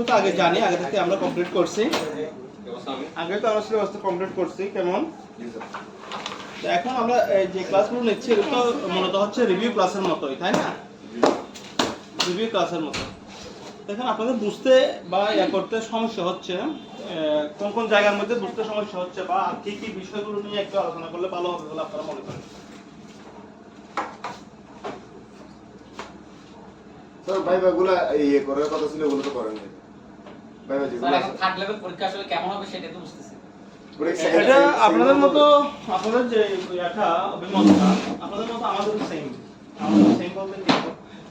তো আগে জানি, আগে থেকে আমরা কমপ্লিট করছি, আগে তো আমরা সিলেবাসটা কমপ্লিট করছি কেমন। তো এখন আমরা যে ক্লাসগুলো নিচ্ছি এগুলো তো মূলত হচ্ছে রিভিউ ক্লাসের মতোই, তাই না? রিভিউ ক্লাসের মতো। দেখেন আপনাদের বুঝতে বা করতে সমস্যা হচ্ছে, কোন কোন জায়গার মধ্যে বুঝতে সমস্যা হচ্ছে বা কি কি বিষয়গুলো নিয়ে একটু আলোচনা করলে ভালো হবে বলে আপনারা মনে করেন? স্যার ভাইবাগুলো করার কথা ছিল, ওগুলো তো করেন নাই। ভাইবা যেগুলো এখন থার্ড লেভেল পরীক্ষা আসলে কেমন হবে সেটা তো বুঝতেছি। এটা আপনাদের মতো, আপনাদের যে অভিমতটা আপনাদের মতো আমাদের সেম। আমাদের সেম বলতে কি,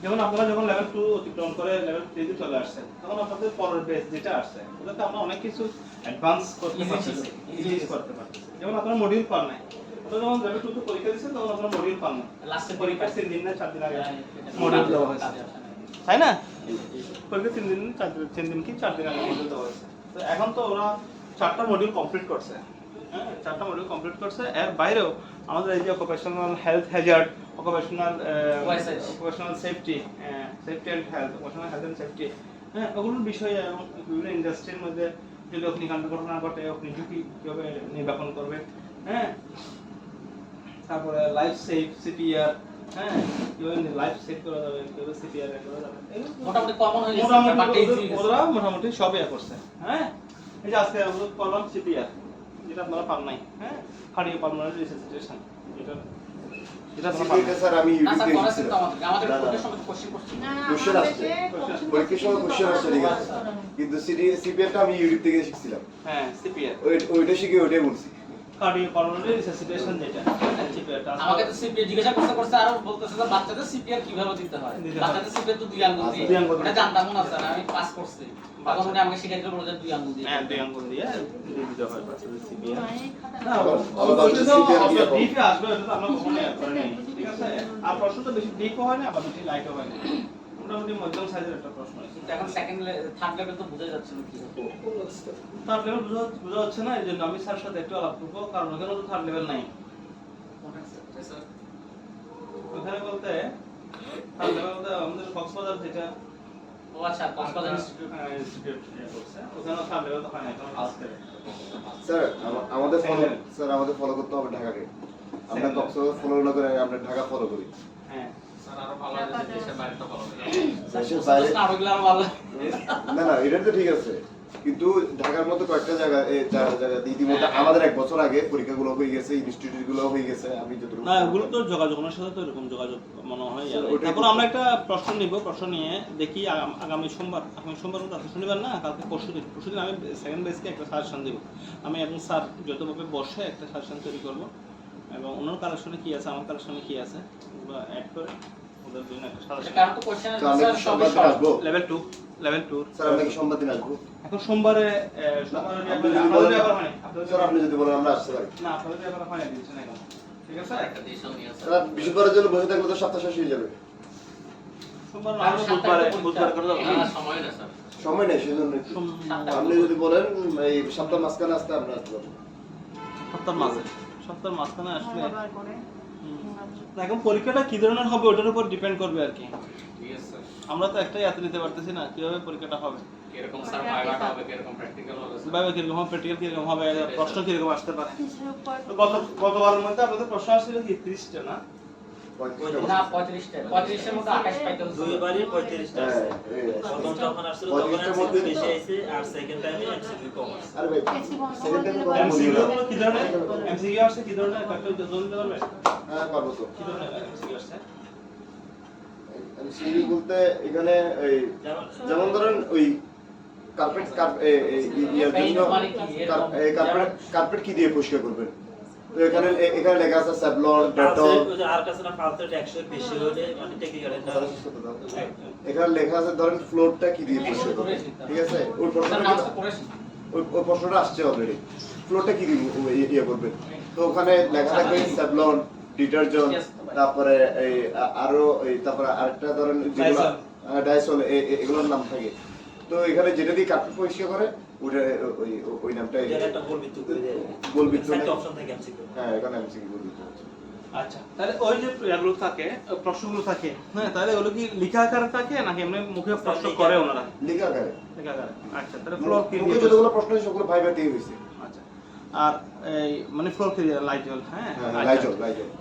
যেমন আপনারা যখন লেভেল 2 অতিক্রম করে লেভেল 3 তে চলে আসছেন, তখন আপনাদের পরের বেস যেটা আসছে ওটাতে আমরা অনেক কিছু অ্যাডভান্স করতে পারছি, ইজি করতে পারছি। যেমন আপনারা মডিউল পান নাই, আপনারা যখন লেভেল 2 তে পরীক্ষা দিয়েছেন তখন আপনারা মডিউল পান না, লাস্টে পরীক্ষার 3 দিন না 4 দিন আগে মডিউল দেওয়া হয়েছে, তাই না? পরীক্ষা 3 দিন 3 দিন কি 4 দিন আগে মডিউল দেওয়া হয়েছে। তো এখন তো ওরা 4টা মডিউল কমপ্লিট করছে, হ্যাঁ 4টা মডিউল কমপ্লিট করছে। এর বাইরেও আমাদের এই যে occupational health hazard, occupational safety, safety and health, occupational health and safety, হ্যাঁ ওগুলোর বিষয়ে এবং বিভিন্ন ইন্ডাস্ট্রির মধ্যে যদি অগ্নিকাণ্ড ঘটনা ঘটে অগ্নি ঝুঁকি কীভাবে নির্বাপন করবে, হ্যাঁ তারপরে লাইফ সেফ সিপিআর, হ্যাঁ কিভাবে লাইফ সেভ করা যাবে, কিভাবে সিপিআর করা যাবে, মোটামুটি কমন হয়ে গেছে, ওরা মোটামুটি সবই করছে। হ্যাঁ এই যে আজকে আমরা করলাম সিপিআর, যেটা আপনারা পান নাই, হ্যাঁ কার্ডিও পালমোনারি রিসাসিটেশন, এটা আপনারা পান। স্যার আমি না স্যার ইউটিউবে করাছেন দেখছি। তো আমাদের পরীক্ষার সময় কোশ্চেন করছি না। কোশ্চেন আসছে, পরীক্ষার সময় কোশ্চেন আসছে, ঠিক আছে, কিন্তু সিপিআরটা আমি ইউটিউব থেকে শিখছিলাম। হ্যাঁ সিপিআর ওইটা শিখে ওইটাই বলছি। কার্ডিও পালমোনারি রিসাসিটেশন যেটা, সিপিআরটা আমাকে তো সিপিআর জিজ্ঞাসা করতে আর বলতেছে যে বাচ্চাদের সিপিআর কিভাবে দিতে হয়। বাচ্চাদের সিপিআর তো 2 আঙ্গুল দিয়ে, এটা জানতাম না স্যার, আমি পাস করছি। তখন উনি আমাকে শিখাইতে বলে যে 2 আঙ্গুল দিয়ে, হ্যাঁ 2 আঙ্গুল দিয়ে দিতে হয় বাচ্চাদের সিপিআর। না ডিপে আসবে, এটা তো আমরা কখনোই করি নাই, ঠিক আছে? আর প্রশ্নটা বেশি ডিপও হয় না আবার বেশি লাইটও হয় না, মোটামুটি মধ্যম সাইজের একটা প্রশ্ন আছে। কিন্তু এখন থার্ড লেভেল তো বোঝা যাচ্ছে না কি হবে। থার্ড লেভেল বোঝা যাচ্ছে না, এই জন্য আমি স্যার সাথে একটু আলাপ করবো, কারণ ওখানে তো থার্ড লেভেল নাই। ওখানে বলতে থার্ড লেভেল বলতে আমাদের কক্সবাজার যেটা, ও আচ্ছা কক্সবাজার ইনস্টিটিউট ইনস্টিটিউট করছে, ওখানে থার্ড লেভেল তো হয় না, কারণ ফার্স্ট লেভেল। স্যার আমাদের ফলো করতে হবে ঢাকাকে। আমরা কক্সবাজার ফলো না করে আমরা ঢাকা ফলো করি। হ্যাঁ স্যার আরো ভালো হবে দেশের বাইরে তো ভালো হবে। দেশের বাইরে না ওইগুলো আরো ভালো। না এটা তো ঠিক আছে, কিন্তু ঢাকার মতো কয়েকটা জায়গা ইতিমধ্যে আমাদের 1 বছর আগে পরীক্ষাগুলো হয়ে গেছে, ইনস্টিটিউট গুলো হয়ে গেছে। আমি যতটুকু না ওগুলো তো যোগাযোগের সাথে তো এরকম যোগাযোগ মনে হয়। তারপর আমরা একটা প্রশ্ন নিব, প্রশ্ন নিয়ে দেখি আগামী সোমবার মতো আছে, শনিবার না কালকে পরশুদিন আমি সেকেন্ড বেসকে একটা সাজেশন দিব। আমি এবং স্যার যতভাবে বসে একটা সাজেশন তৈরি করব এবং অন্য কালেকশনে কি আছে আমার কালেকশনে কি আছে বা অ্যাড করে ওদের জন্য একটা সাজেশন। কারণ তো কোশ্চেন স্যার সবাই আসবো। লেভেল 2 স্যার আমরা কি সোমবার দিন আসবো? এখন সোমবারে আপনাদের আবার হয় স্যার আপনি যদি বলেন আমরা আসতে পারি। না আপনাদের আবার হয় না দিচ্ছেন এখন, ঠিক আছে? একটা ডিসিশন নিয়ে আছে। স্যার বৃহস্পতিবারের জন্য বসে থাকলে তো সপ্তাহ শেষ হয়ে যাবে। সোমবার না বুধবারে করে দাও। না সময় না স্যার, সময় নেই, সেজন্য আপনি যদি বলেন এই সপ্তাহ মাঝখানে আসতে আমরা আসতে পারবো। সপ্তাহের মাঝখানে আসলে এখন পরীক্ষাটা কি ধরনের হবে ওটার উপর ডিপেন্ড করবে আর কি। Yes sir. আমরা তো একটা ইয়াত্রা দিতে পারতেছি না, কিভাবে পরীক্ষাটা হবে, কিরকম স্যার ভাইভাটা হবে, কিরকম প্র্যাকটিক্যাল হবে স্যার। ভাবে কিরকম হবে, প্র্যাকটিক্যাল কিরকম হবে, প্রশ্ন কিরকম আসতে পারে। তো গতবারের মধ্যে আপনাদের প্রশ্ন আসছিল কি 30টা না? না 35 এর মধ্যে 28 পাইতে হচ্ছে। দুইবারই 35টা আছে। প্রথম যখন আসছিল তখন এমসিকিউ বেশি আইছে আর সেকেন্ড টাইমে এমসিকিউ কম আছে। আরে ভাই সেকেন্ড টাইমে কথা বলি এমসিকিউ না। গুলো কি ধরনের এমসিকিউ আসছে, কি ধরনের একটা জলদি পারবে? হ্যাঁ পারবো তো। কি ধরনের এমসিকিউ আসছে? এমসিকিউ বলতে এখানে এই যেমন ধরেন ওই কার্পেট কার্পেট কি দিয়ে পরিষ্কার করবেন, তো এখানে লেখা আছে স্যাভলন ডেটল, আর কাছে না পালসেট 100 এর বেশি হলে মানে টেকনিক্যাল এটা এখানে লেখা আছে ধরেন ফ্লোরটা কি দিয়ে পরিষ্কার করবেন, ঠিক আছে? ওই প্রশ্নটা আসছে অলরেডি, ফ্লোরটা কি দিয়ে ইয়ে করবেন, তো ওখানে লেখা থাকবে স্যাভলন, ডিটারজেন্ট, তারপরে এই আরো তারপরে আরেকটা ধরেন যেগুলো ডাইসল এগুলোর নাম থাকে। তো এখানে যেটা দিয়ে কার্পেট পরিষ্কার করে ওটা ওই নামটা একটা বলবিদ্যুৎ করে দেয়। বলবিদ্যুৎ একটা অপশন থাকে এমসিকিউ। হ্যাঁ এখানে এমসিকিউ বলবিদ্যুৎ আছে। আচ্ছা, তাহলে ওই যে এগুলো থাকে, প্রশ্নগুলো থাকে, হ্যাঁ, তাহলে ওগুলো কি লিখা আকারে থাকে নাকি এমনি মুখে প্রশ্ন করে ওনারা? লেখা আকারে। লিখা আকারে। আচ্ছা, তাহলে ফ্লোর কি মুখে দিয়ে? যতগুলো প্রশ্ন হয়েছে সবগুলো ভাইবা দিয়ে হয়েছে। আচ্ছা, আর এই মানে ফ্লোর কি দিয়ে? লাইজল, হ্যাঁ, আচ্ছা। লাইজল।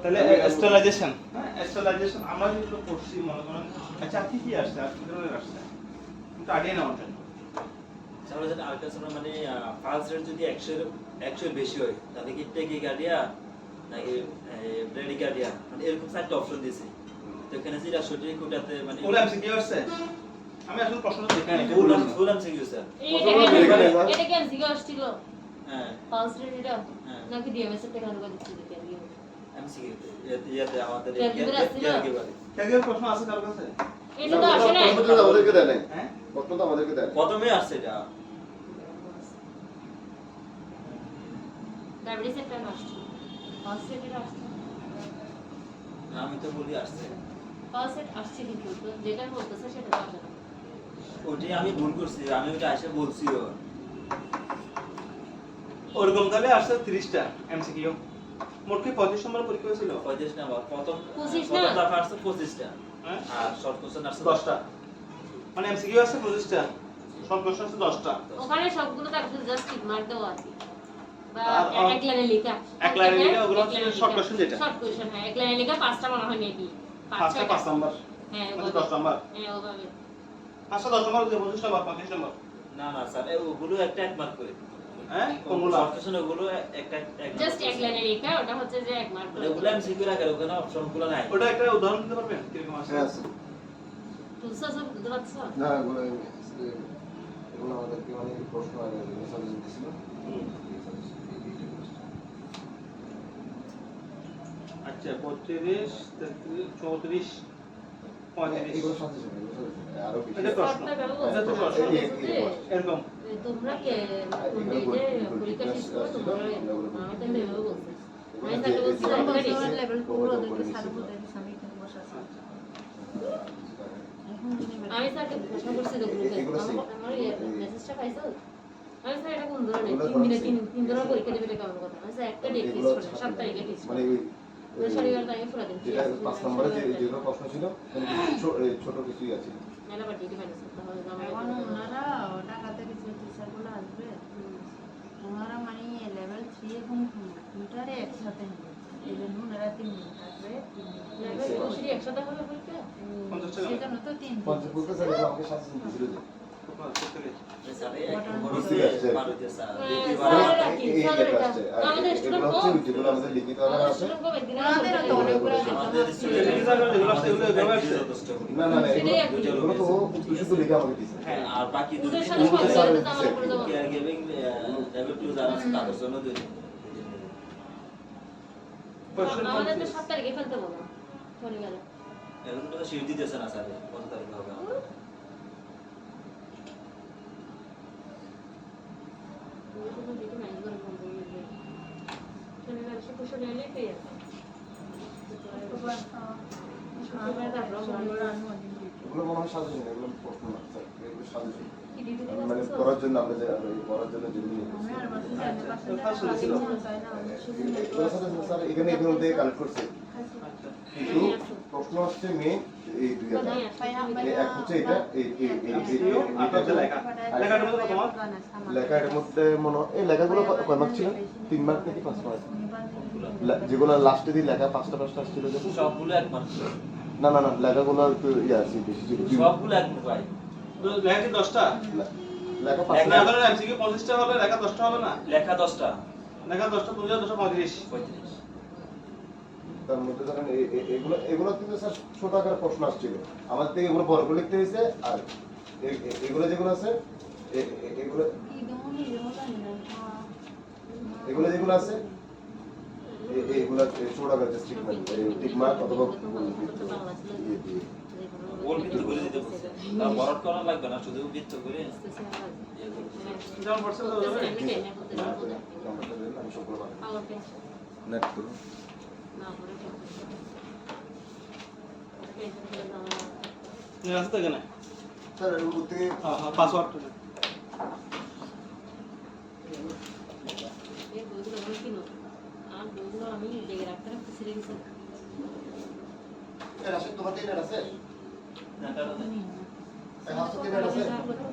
তাহলে স্টেলাইজেশন, হ্যাঁ, স্টেলাইজেশন আমরা যেগুলো পড়ছি মনে করেন, আচ্ছা কি কি আসছে, আর কি ধরনের আসছে একটু আইডিয়া নেওয়ার জন্য। আমরা যেটা আল্ট্রাসাউন্ড মানে পালস রেট যদি 100 এর বেশি হয় তাহলে কি টেকিকার্ডিয়া নাকি ব্রেডিকার্ডিয়া মানে এরকম চারটা অপশন দিয়েছে। তো এখানে যেটা সঠিক ওটাতে মানে ওরা এমসি কি আসছে? আমি আসলে প্রশ্নটা দেখে নাই। ফুল এমসিকিউ স্যার। এটা কি এমসিকিউ আসছিল? হ্যাঁ পালস রেট এটা হ্যাঁ নাকি ডিএমএস এর থেকে আলাদা দিচ্ছি দেখি আমি। এমসিকিউ ইয়াতে আমাদের Caregiver আসছিল? কেউ প্রশ্ন আছে কার কাছে? এটা তো আসে নাই। প্রশ্ন তো আমাদেরকে দেয় নাই। হ্যাঁ, প্রশ্ন তো আমাদেরকে দেয় নাই। প্রথমে আসছে এটা ডায়াবেটিস একটা আসছে। পালস রেট এটা আসছে। আমি তো বলি আসছে। পালস রেট আসছে কিন্তু তো যেটা বলতেছে সেটা তো আসে না। ওটাই আমি ভুল করছি, আমি ওটা এসে বলছিও। ওরকম তাহলে আসছে 30টা এমসিকিউ। মোট কি 35 নম্বর পরীক্ষা হয়েছিল? 35 নাম্বার প্রথম 25 প্রথম না? দফা আসছে 25টা হ্যাঁ, আর শর্ট কোশ্চেন আসছে 10টা। মানে এমসিকিউ আছে 25টা, সব প্রশ্ন আছে 10টা। ওখানে সবগুলো তার জাস্ট টিক মার দেওয়া আছে। বা আর এক লাইনে লেখা। এক লাইনে লেখা, ওগুলো হচ্ছে short question যেটা। শর্ট কোশ্চেন, হ্যাঁ, এক লাইনে লেখা পাঁচটা মনে হয় মেবি। পাঁচটা 5 নাম্বার, হ্যাঁ, মানে ওভাবে। 10 নাম্বার। হ্যাঁ, ওভাবে। পাঁচটা 10 নাম্বার, 25 নাম্বার, 35 নাম্বার। না না স্যার ওগুলো একটা এক মার্ক করে হ্যাঁ, কোনগুলো? শর্ট কোশ্চেন ওগুলো একটা এক জাস্ট এক লাইনে লেখা, ওটা হচ্ছে যে এক মার্ক। মানে ওগুলো এমসিকিউ রাখা ওখানে অপশনগুলো নাই। ওটা একটা উদাহরণ দিতে পারবেন কিরকম আছে? হ্যাঁ আছে। তুলসা সব বুঝতে পারছো? না এগুলো এগুলো আমাদেরকে মানে প্রশ্ন আগে সাজেশন দিছিল। আচ্ছা, 35, 33, 34, 35। এগুলো সাজেশন আরো বেশি। এটা প্রশ্ন। শর্টটা ব্যবহার এটা তো করতে প্রশ্ন। হবে। এরকম। তোমরা কে কোন দিকে পরীক্ষা শেষ করো তোমরা আমি তো এভাবে বলছি। আমি তাকে বলছি লেভেল 4 ওদেরকে সার্ভ দেয় আমি এখানে বসে আছি আমি স্যারকে প্রশ্ন করছি তো গ্রুপে আমার মেসেজটা পাইছো? আমি স্যার এটা কোন ধরনের তিন ধরনের পরীক্ষা দেবে এটা কেমন কথা? আমি স্যার একটা ডেট ফিক্স করে 7 তারিখে ফিক্স মানে করে শনিবার তাই পুরো দিন যেটা 5 নম্বরে যেগুলো প্রশ্ন ছিল ছোট কিছুই আছে। মেলা বাড়ি কি ম্যানেজ করতে হবে এখন ওনারা ঢাকাতে কিছু টিচারগুলো আসবে ওনারা মানে লেভেল 3 এবং দুটারে একসাথে হবে এই জন্য ওনারা 3 দিন থাকবে লেভেল 2 একসাথে হবে পরীক্ষা 50 টাকা। সেজন্য তো 3 দিন পঞ্চাশ বলতে স্যার আমাকে সাজেশন দিছিল যে স্যার এক বড় বুঝতে পারছি। পারতে স্যার হ্যাঁ, দ্বিতীয়বার স্যার, এই লেখা আসছে আর আমাদের এগুলো স্টুডেন্ট হচ্ছে কম। যেগুলো আমাদের লিখিত আকারে আছে। ওনাদেরও তো অনেকগুলো আমাদের যেগুলো আসছে, এগুলো এভাবে আসছে। না না না সেটাই এগুলো আর কি। এগুলো তো ও শুধু লিখে আমাকে দিছে। হ্যাঁ, আর বাকি দুটো ওদের সাথে ওদের কথা সাথে বলতে আমার উপরে যাবো কেয়ার গিভিং লেভেল 2 যারা আছে তাদের জন্য দুই দিন। আমাদের তো 7 তারিখে ফেলতে বলো শনিবারে এখন তো শিট দিতেছে না স্যার কত তারিখ হবে শনিবার শুক্রবার এলে পেয়ে যাবে শুক্রবার তারপর এগুলো মনে হয় সাজেশন এগুলো প্রশ্ন না স্যার এগুলো সাজেশন কি ডিউটি মানে করার জন্য আমরা যে করার জন্য যেগুলো নিয়ে আমি আর বাসে ফার্স্ট ছিল। তাই না এগুলো সাথে স্যার এখানে এখানে থেকে কালেক্ট করছে আচ্ছা। কিন্তু প্রশ্ন হচ্ছে মেন এই দুই হাজার এক হচ্ছে এটা আর হচ্ছে লেখা। লেখাটার মধ্যে কত মার্ক? লেখা এর মধ্যে মনে হয় এই লেখাগুলো কয় মার্ক ছিল 3 মার্ক নাকি 5 মার্ক যেগুলো লাস্টে দিয়ে লেখা পাঁচটা আসছিল যে সবগুলো এক মার্ক না না না লেখাগুলো একটু ইয়ে আছে বেশি ছিল সবগুলো এক মার্ক ভাই তো লেখা কি 10টা? লেখা না, পাঁচটা ধরেন এমসিকিউ 25টা হবে, লেখা 10টা হবে না? লেখা 10টা লেখা 10টা, 235। 35 তার মধ্যে ধরেন এগুলো এগুলো কিন্তু স্যার ছোট আকারে প্রশ্ন আসছিল আমাদের থেকে এগুলো বড় করে লিখতে হয়েছে আর এগুলো যেগুলো আছে এগুলো এগুলো যেগুলো আছে এইগুলো ছোট আকারে স্টিকমেন্ট টিকমার্ক অথবা ইয়ে দিয়ে গোল ভিতর করে দিতে বলছে তা বড় করা লাগবে না শুধু বৃত্ত করে ইয়ে করবে যেমন পড়ছে তো ওভাবে। নাম্বারটা দেন আমি সবগুলো বানাই পাওয়ার পে নেট করুন না পরে ঠিক আছে তো এখানে? স্যার এর মধ্যে হ্যাঁ, পাসওয়ার্ড। এই বইগুলো আমি কিনো আর বইগুলো আমি দেখে রাখতে রাখতে ছিঁড়ে গেছে রাশিদ তোমাতে নেট আছে না, তাহলে তো- এই হাফসাতে নেট আছে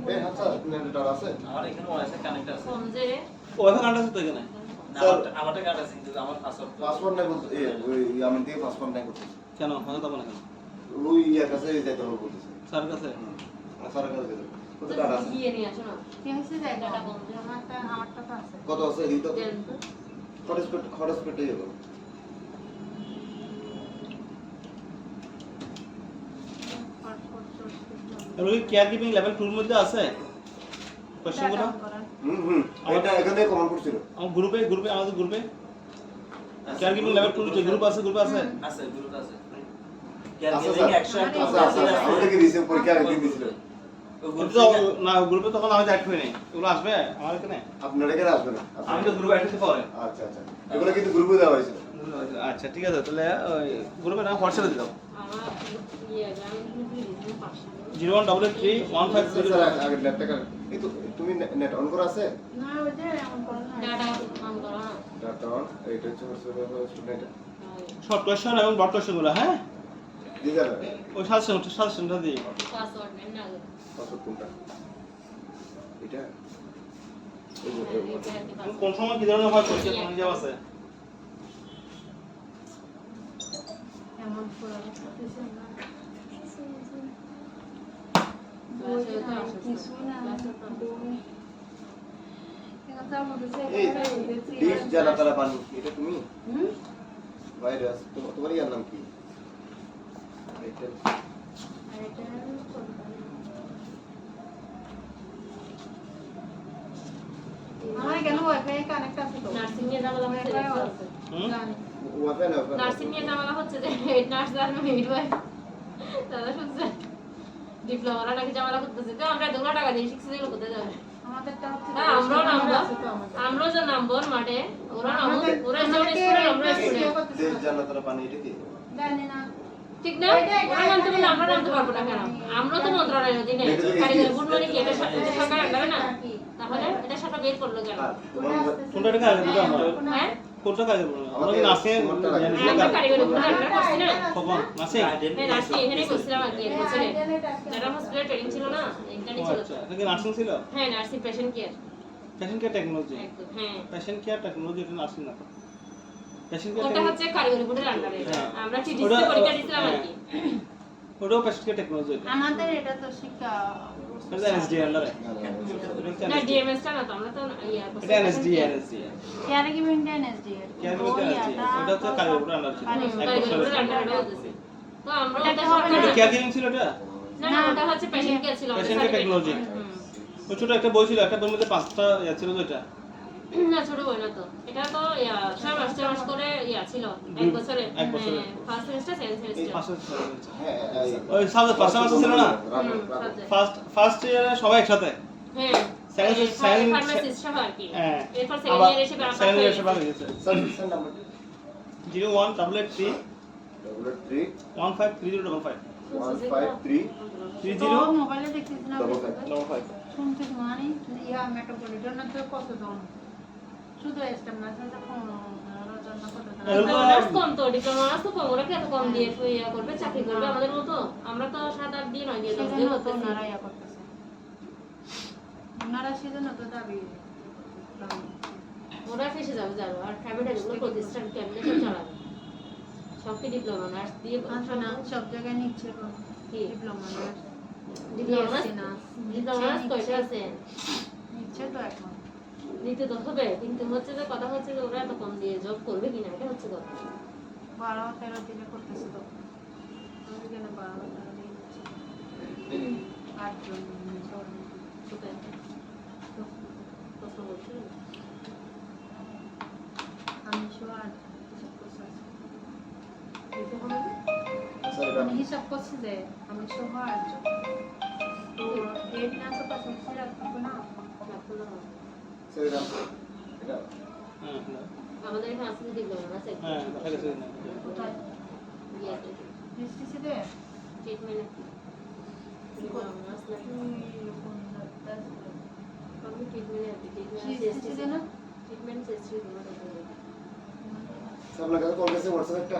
এই হাফসা নেট আছে আমার এখানে ওয়াইফাই কানেক্ট আছে কম যে ওইভাবে কারেন্ট আছে তো এখানে না, স্যার, আমারটা কানেক্ট আছে কিন্তু আমার পাসওয়ার্ড পাসওয়ার্ড নাই বলতে ওই আমি দিয়ে পাসওয়ার্ড নাই করতে কেন হয়তো তখন কেন ওই ইয়ার কাছে যাইতে হবে বলতেছে স্যার কাছে স্যারের কাছে গেছে কত টাকা আছে গিয়ে নিয়ে আসো না কি হয়েছে জায়গাটা কম যে আমারটা তো আছে কত আছে এই তো দেন তো। খরচ পেটে যাবে এগুলো কি কেয়ার গিভিং লেভেল 2 এর মধ্যে আছে কোশ্চেনগুলো এটা এখানে কমেন্ট করছিল আমার গ্রুপে আমাদের গ্রুপে কেয়ার গিভিং লেভেল 2 যে গ্রুপ আছে আছে গ্রুপ আছে আছে ক্যালকুলেটিং স্যার 100 আছে আমাদেরকে দিয়েছে পরীক্ষা আগে দিয়েছিল কিন্তু না গ্রুপে তখন আমি অ্যাড হই নাই এগুলো আসবে আমার এখানে আপনার এখানে আসবে না আমি তো গ্রুপে অ্যাড হতে পারে আচ্ছা আচ্ছা এগুলো কিন্তু গ্রুপে দেওয়া হয়েছে আচ্ছা ঠিক আছে তাহলে ওই গ্রুপে না হোয়াটসঅ্যাপে দিও আমার ইয়ে আমি কিন্তু রিজন পাশে 0183153 স্যার আগে ল্যাপটপ এই তো তুমি নেট অন করা আছে না ওই যে এমন করে না ডাটা অন করো না ডাটা অন এইটা হচ্ছে স্টুডেন্ট শর্ট কোশ্চেন এবং ব্রড কোশ্চেনগুলো হ্যাঁ দিদার ওই সাজেশনটা দিই পাসওয়ার্ড নেন না আগে। পাসওয়ার্ড কোনটা এটা এটা আর কি password। কোন সময় কি ধরনের হয় পরীক্ষা কোন হিসাব আছে এমন করে করতেছে না ক্লাসে তো আসে কিছু না এটা আমাদের এই ডিশ জানা তারা পানি এটা তুমি হুম ভাইরাস তোমার ইয়ার নাম কি এটা এটা আমার কেন ওয়াইফাই কানেক্ট আছে তো নার্সিং নিয়ে ঝামেলা হচ্ছে দেখছো? হুম জানি ওয়াইফাই না নার্সিং নিয়ে ঝামেলা হচ্ছে যে হেড নার্স আর মিডওয়াইফ দাদা শুনছে ডিপ্লোমারা নাকি ঝামেলা করতেছে তো আমরা এতগুলো টাকা দিয়ে শিখছি যেগুলো কোথায় যাবে আমাদেরটা হচ্ছে না আমরাও নামবো আমরাও যে নামবো মাঠে ওরা নামবো ওরা যেমন স্টুডেন্ট আমরা স্টুডেন্ট দেশ জানা তারা পানি এটা কি জানি না ঠিক না ওরা নামতে বললে আমরা নামতে পারবো না কেন আমরা তো মন্ত্রণালয়ের অধীনে কারিগরি গুড মর্নিং কি এটা সরকার আন্ডারে না তাহলে এটা সরকার বের করলো কেন আর তোমার কোনটা টাকা আগে দিতে আমরা হ্যাঁ কোনটা কাজে বলবো আমরা কি নাসে আমরা কারিগরি গুড আন্ডারে করছি না কখন নাসে হ্যাঁ নার্সিং এখানে করছিলাম আর কি এক বছরে যারা হসপিটালে ট্রেনিং ছিল না এখানে ছিল আচ্ছা এটা কি নার্সিং ছিল হ্যাঁ nursing patient care patient care technology একদম হ্যাঁ পেশেন্ট কেয়ার টেকনোলজি এটা নার্সিং না পেশেন্ট ওটা কেয়ার হচ্ছে কারিগরি গুডের আন্ডারে হ্যাঁ। আমরা টিটিসি পরীক্ষা দিছিলাম আর কি ওটাও পেশেন্ট কেয়ার টেকনোলজি আমাদের এটা তো শিক্ষা এটা এনএসডি আন্ডারে না ডিএমএস টা না তো আমরা তো ইয়া করছি এটা NSD care giving NSD care ওটা হচ্ছে কারিগরি আন্ডার ছিল এক কারিগরি বছর গুডের আন্ডারে হচ্ছে তো আমরা এটা ওটা হবে না। এটা সরকার কেয়ার গিভিং ছিল এটা না না ওটা হচ্ছে পেশেন্ট কেয়ার ছিল আমাদের Patient care technology। ওই ছোট একটা বই ছিল একটা বইয়ের মধ্যে 5টা ইয়া ছিল তো এটা না ছোট বই না তো এটা তো ইয়া 6 মাস করে ইয়া ছিল এক বছরে এক বছরে। ফার্স্ট সেমিস্টার সেকেন্ড এই সেমিস্টার পাশে হ্যাঁ ওই সাবজেক্ট ফার্স্ট সেমিস্টার ছিল না ফার্স্ট ইয়ারে সবাই একসাথে হ্যাঁ Second- ফার্মাসিস্ট সহ আর কি হ্যাঁ এরপর সেকেন্ড ইয়ার এসে ব্যাপার সেকেন্ড ইয়ার এসে ভালো হয়েছে স্যার স্যার নাম্বার 01883 3 153055 153 তো 30 মোবাইলে দেখতেছি না 55 শুনতে মানে ইয়া মেটাবলিজম না তো কত দাম শুধু এস্টাম না সেটা ফোন রাজনা কত দাম ডিপ্লোমাস কম তো ডিপ্লোমাস তো কম ওরা কি এত কম দিয়ে ইয়া করবে চাকরি করবে আমাদের মতো আমরা তো 7-8 দিয়ে 9 দিয়ে 10 দিয়ে সেজন্য তো করতেছি ওনারা ইয়া করতেছে ওনারা সেজন্য তো দাবি ওরা ফেসে যাবে যাবে আর প্রাইভেট এগুলো প্রতিষ্ঠান কেমনে সব চালাবে সব কি ডিপ্লোমা নার্স দিয়ে আচ্ছা না সব জায়গায় নিচ্ছে কি ডিপ্লোমা ডিপ্লোমাস না ডিপ্লোমাস কয়টা আছে নিচ্ছে তো এখন নিতে তো হবে কিন্তু হচ্ছে যে কথা হচ্ছে যে ওরা এত কম দিয়ে জব করবে কিনা এটা হচ্ছে কথা 12-13 দিনে করতেছে তো আমি কেন 12-13 দিন নিচ্ছে 8 জন কোথায় প্রশ্ন করছি আমি শোয়ার হিসাব করছি দিতে হবে না? স্যার এটা আমি হিসাব করছি যে আমি শোয়ার তো হেড না তো পাশে রাখবো না রাখতে না। স্যার এটা হ্যাঁ আমাদের এখানে আসলে ডিপ্লোমা আছে হ্যাঁ ঠিক আছে কোথায় ইয়াতে এসটিসি দে ট্রিটমেন্ট ডিপ্লোমা আসলে আমি ট্রিটমেন্ট আছে এসটিসি দে না ট্রিটমেন্ট শেষে দিলাম স্যার আপনার কাছে কল গেছে হোয়াটসঅ্যাপ একটা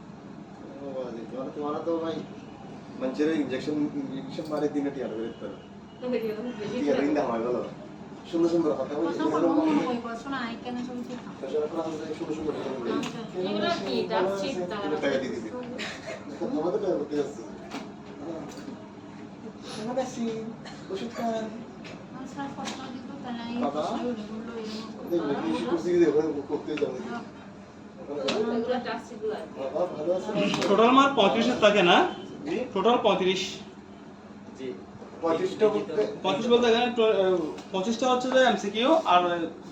তোমারা তো ভাই মানুষের ইনজেকশন মারে দিনে টিয়া করে দিতে টিয়া দিন দাম হয় ভালো সুন্দর সুন্দর কথা বলি প্রশ্ন করবো ওই প্রশ্ন আই কেন সবই ঠিক সুন্দর সুন্দর কথা বলি এগুলো কি ডাকছি টাকা দিয়ে দিবি আমাদের টাকা করতে যাচ্ছে আমার কাছে ওষুধ খান স্যার প্রশ্ন দিত তাহলে এই বাবা? প্রশ্নগুলো দেখি কুর্সি দিয়ে করতে যাবো এগুলো ডাকছি গুলো বাবা ভালো আছে টোটাল মার 35 থাকে না জি টোটাল 35 জি 35টা করতে 35 বলতে এখানে 25টা হচ্ছে যে এমসিকিউ আর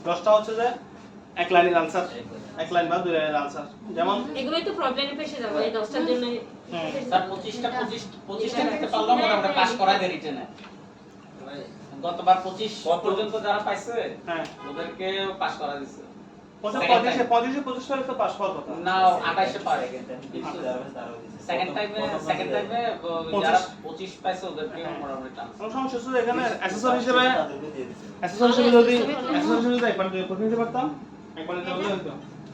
10টা হচ্ছে যে এক লাইনের আনসার এক লাইন বা দুই লাইনের আনসার যেমন এগুলোই তো প্রবলেমে ফেসে যাবে এই 10টার জন্য হ্যাঁ। স্যার 25টা লিখতে পারলাম মোটামুটি পাস করাই দেয় রিটেনে গতবার 25 পর্যন্ত যারা পাইছে হ্যাঁ ওদেরকে পাস করা দিছে 25 তো পাস হওয়ার কথা না 28 পারে সেকেন্ড টাইমে যারা 25 পাইছে ওদেরকে মোটামুটি চান্স কোনো সমস্যা হচ্ছে যে এখানে অ্যাসেসর হিসেবে যদি একবার প্রশ্ন দিতে পারতাম একবার দিতে হলে হতো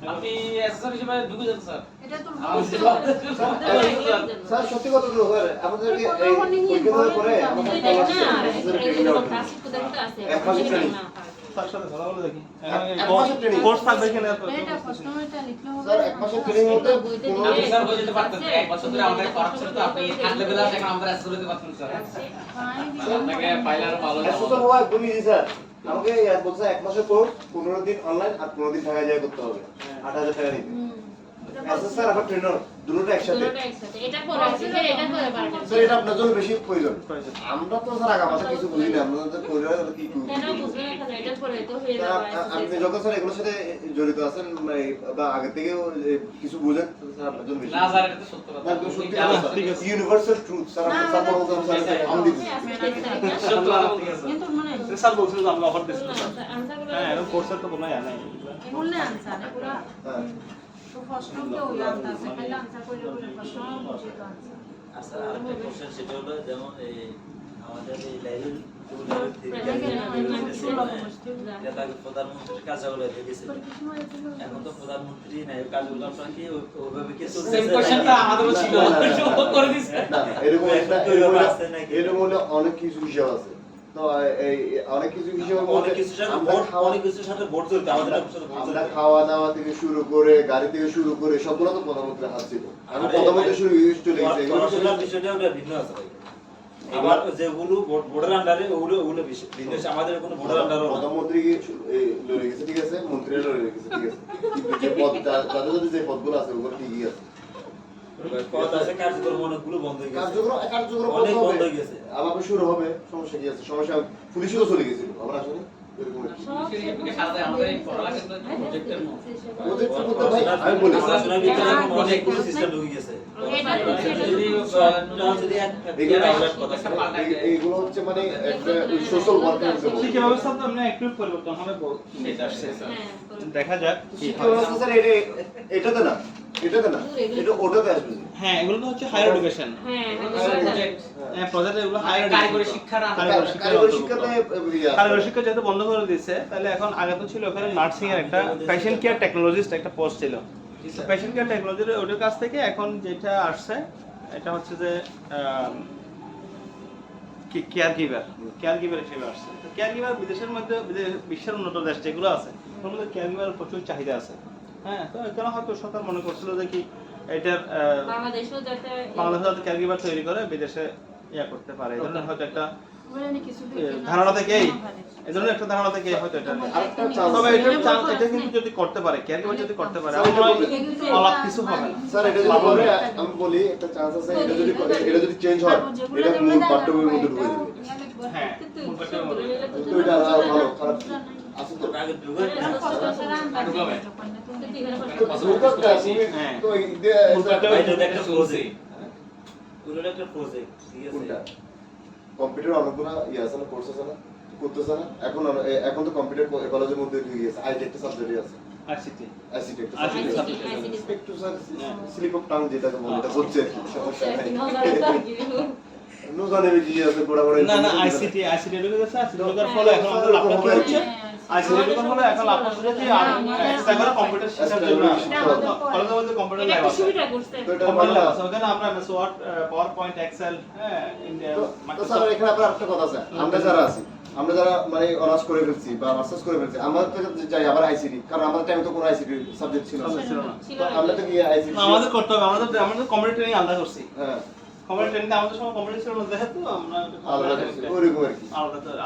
আপনি অ্যাসেসর হিসেবে ঢুকে যান স্যার এটা তো স্যার সত্যি কথা বলবো স্যার আমাদেরকে এই পরীক্ষা দেওয়ার পরে আমাদের এক মাসের ট্রেনিং তার সাথে কথা বলে দেখি এক মাসের training। কোর্স থাকবে কিনা এটা প্রশ্নটা লিখলে হবে স্যার এক মাসের ট্রেনিং মধ্যে আপনি স্যার হয়ে যেতে পারতেন এক বছর ধরে আমাদের করার ছিল তো আপনি থার্ড লেভেল আছে এখন আমাদের অ্যাসেসর হতে পারতেন স্যার আপনাকে পাইলে আরো ভালো অ্যাসেসর হওয়া একদমই ইজি স্যার আমাকে বলছে এক মাসের কোর্স 15 দিন অনলাইন আর 15 দিন ঢাকায় যায় করতে হবে 8000 টাকা নিতে অ্যাসেসর আর ট্রেনার দুটোটা একসাথে এটা পরে আছে এটা পরে পারবেন স্যার এটা আপনার জন্য বেশি প্রয়োজন আমরা তো স্যার আগা মাথা কিছু বুঝি না আমরা তো পরিবার কি করি কেন বুঝবেন না এটা পরে তো হয়ে স্যার, যাবে আপনি যখন স্যার এগুলোর সাথে জড়িত আছেন বা আগে থেকেও কিছু বুঝেন তো স্যার আপনার জন্য বেশি না স্যার এটা তো সত্য কথা না, একদম সত্যি আপনি কথা, ঠিক আছে। ইউনিভার্সাল ট্রুথ স্যার আপনি স্যার বলতে স্যার আমি দিচ্ছি সত্য কথা বলতে গেছে কিন্তু মনে স্যার বলছিল যে আমি অফার দিচ্ছি আনসারগুলো হ্যাঁ এরকম কোর্সের তো কোনো ইয়া নাই এগুলো আনসার এগুলো হ্যাঁ তো প্রশ্ন কেউ জানতে আছে খালি আনসার করলে বলে প্রশ্ন বুঝে তো আনসার আচ্ছা আরেকটা কোশ্চেন সেটা হলো যেমন এই আমাদের এই লাইব্রেরি প্রধানমন্ত্রীর কাজগুলো দিয়েছে এখন তো প্রধানমন্ত্রী নাই কাজগুলো আপনার কি ওইভাবে কি চলছে সেম কোশ্চেনটা আমাদেরও ছিল ও করে দিছে না এরকম একটা এরকম হলে অনেক কিছু হিসাব আছে তো এই অনেক কিছু হিসাব অনেক কিছুর সাথে অনেক কিছুর সাথে ভোট চলতে আমাদের সাথে ভোট আমরা চলতে খাওয়া দাওয়া থেকে শুরু করে গাড়ি থেকে শুরু করে সবগুলো তো প্রধানমন্ত্রীর হাত ছিল আমি প্রধানমন্ত্রী শুরু চলে গেছে এগুলো পড়াশোনার বিষয়টা ওটা ভিন্ন আছে ভাই আবার যেগুলো বোর্ডের আন্ডারে ওগুলো ভিন্ন আছে আমাদের কোনো বোর্ডের আন্ডারও না প্রধানমন্ত্রী লড়ে গেছে ঠিক আছে মন্ত্রীরা লড়ে গেছে ঠিক আছে কিন্তু যে পদ তাদের যদি যে পদগুলো আছে ওগুলো ঠিকই আছে পদ আছে কার্যক্রম অনেকগুলো বন্ধ হয়ে গেছে কার্যক্রম অনেক বন্ধ বন্ধ হবে হয়ে গেছে আবার শুরু হবে সমস্যা কি আছে সমস্যা পুলিশেরও চলে গেছিল আমরা আসলে এরকম সিরিয়াসলি সাথে আমাদের এই পড়ালেখা কিন্তু প্রজেক্টের মতো প্রজেক্ট করতে ভাই আমি বলি পড়াশোনার ভিতরে এখন অনেকগুলো সিস্টেম ঢুকে গেছে যদি এইগুলো হচ্ছে মানে একটা সোশ্যাল ওয়ার্কার হিসেবে শিক্ষা ব্যবস্থা তো আমরা একটু পরিবর্তন হবে এটা আসছে দেখা যাক কি শিক্ষা হয় ব্যবস্থা স্যার এটাতে না এটা ওটাতে আসবে হ্যাঁ এগুলো তো হচ্ছে হায়ার এডুকেশন হ্যাঁ প্রজেক্ট হ্যাঁ প্রজেক্ট এগুলো হায়ার কারিগরি শিক্ষার কারিগরি শিক্ষাতে কারিগরি শিক্ষা যেহেতু বন্ধ করে দিয়েছে তাহলে এখন আগে তো ছিল ওখানে নার্সিং এর একটা পেশেন্ট কেয়ার টেকনোলজিস্ট একটা পোস্ট ছিল পেশেন্ট কেয়ার টেকনোলজির ওদের কাছ থেকে এখন যেটা আসছে এটা হচ্ছে যে কেয়ার গিভার হিসেবে আসছে কেয়ার গিভার বিদেশের মধ্যে বিশ্বের উন্নত দেশ যেগুলো আছে ওর মধ্যে কেয়ার গিভার প্রচুর চাহিদা আছে হ্যাঁ তো এখানে হয়তো সরকার মনে করছিল যে কি এটার বাংলাদেশেও যাতে বাংলাদেশে কেয়ার গিভার তৈরি করে বিদেশে ইয়া করতে পারে এই ধরনের হয়তো একটা বলে কিছু ধারণা থেকেই এই ধরনের একটা ধারণা থেকে হয়তো এটা আরেকটা চান্স তবে এটা কিন্তু যদি করতে পারে কেয়ার গিভার যদি করতে পারে আমার মনে হয় অলাপ কিছু হবে না স্যার এটা যদি করে আমি বলি একটা চান্স আছে এটা যদি চেঞ্জ হয় এটা মূল পাঠ্যবইয়ের মধ্যে ঢুকে যাবে হ্যাঁ কিন্তু এটা আরো ভালো খারাপ আছে তো আগে ঢুকে দুর্গাটা হ্যাঁ। তো এই এটা একটা প্রজেক্ট পুরো একটা প্রজেক্ট ঠিক আছে কোনটা কম্পিউটার অনেকগুলো ইয়ে আছে না কোর্স আছে না করতেছে না এখন তো কম্পিউটার কলেজের মধ্যে ঢুকে গেছে আইটি একটা সাবজেক্টই আছে আইসিটি আইসিটি একটা ICT সাবজেক্ট subject একটু স্যার স্লিপ অফ টাং যেটাকে বলে এটা হচ্ছে সমস্যা নাই নো জানে কি আছে বড় বড় না আইসিটি ঢুকে গেছে আইসিটি ঢোকার ফলে এখন আমাদের ল্যাপটপ কি হচ্ছে আইসিটি যখন হলো এখন আপনার যদি আর এক্সট্রা করে কম্পিউটার শেখার জন্য কলেজের মধ্যে কম্পিউটার এটা ল্যাব একটা আছে সুবিধা করছে। তো এটা কম্পিউটার ভালো ল্যাব আছে। আছে ওখানে আমরা এমএস ওয়ার্ড পাওয়ারপয়েন্ট এক্সেল হ্যাঁ তো স্যার এখানে আপনার একটা কথা আছে, আমরা যারা আছি, আমরা যারা মানে অনার্স করে ফেলছি বা মাস্টার্স করে ফেলছি, আমাদের থেকে যাই আবার আইসিটি, কারণ আমাদের টাইমে তো কোনো আইসিটি সাবজেক্ট ছিল না। ছিল না। ছিল তো না। আমরা তো কি আইসিটি আমাদের করতে হবে আমাদের কম্পিউটার ট্রেনিং আলাদা করছি হ্যাঁ কম্পিউটার ট্রেনিং আমাদের সময় কম্পিউটার ছিল না যেহেতু আমরা আলাদা করছি, ওরকম আর কি।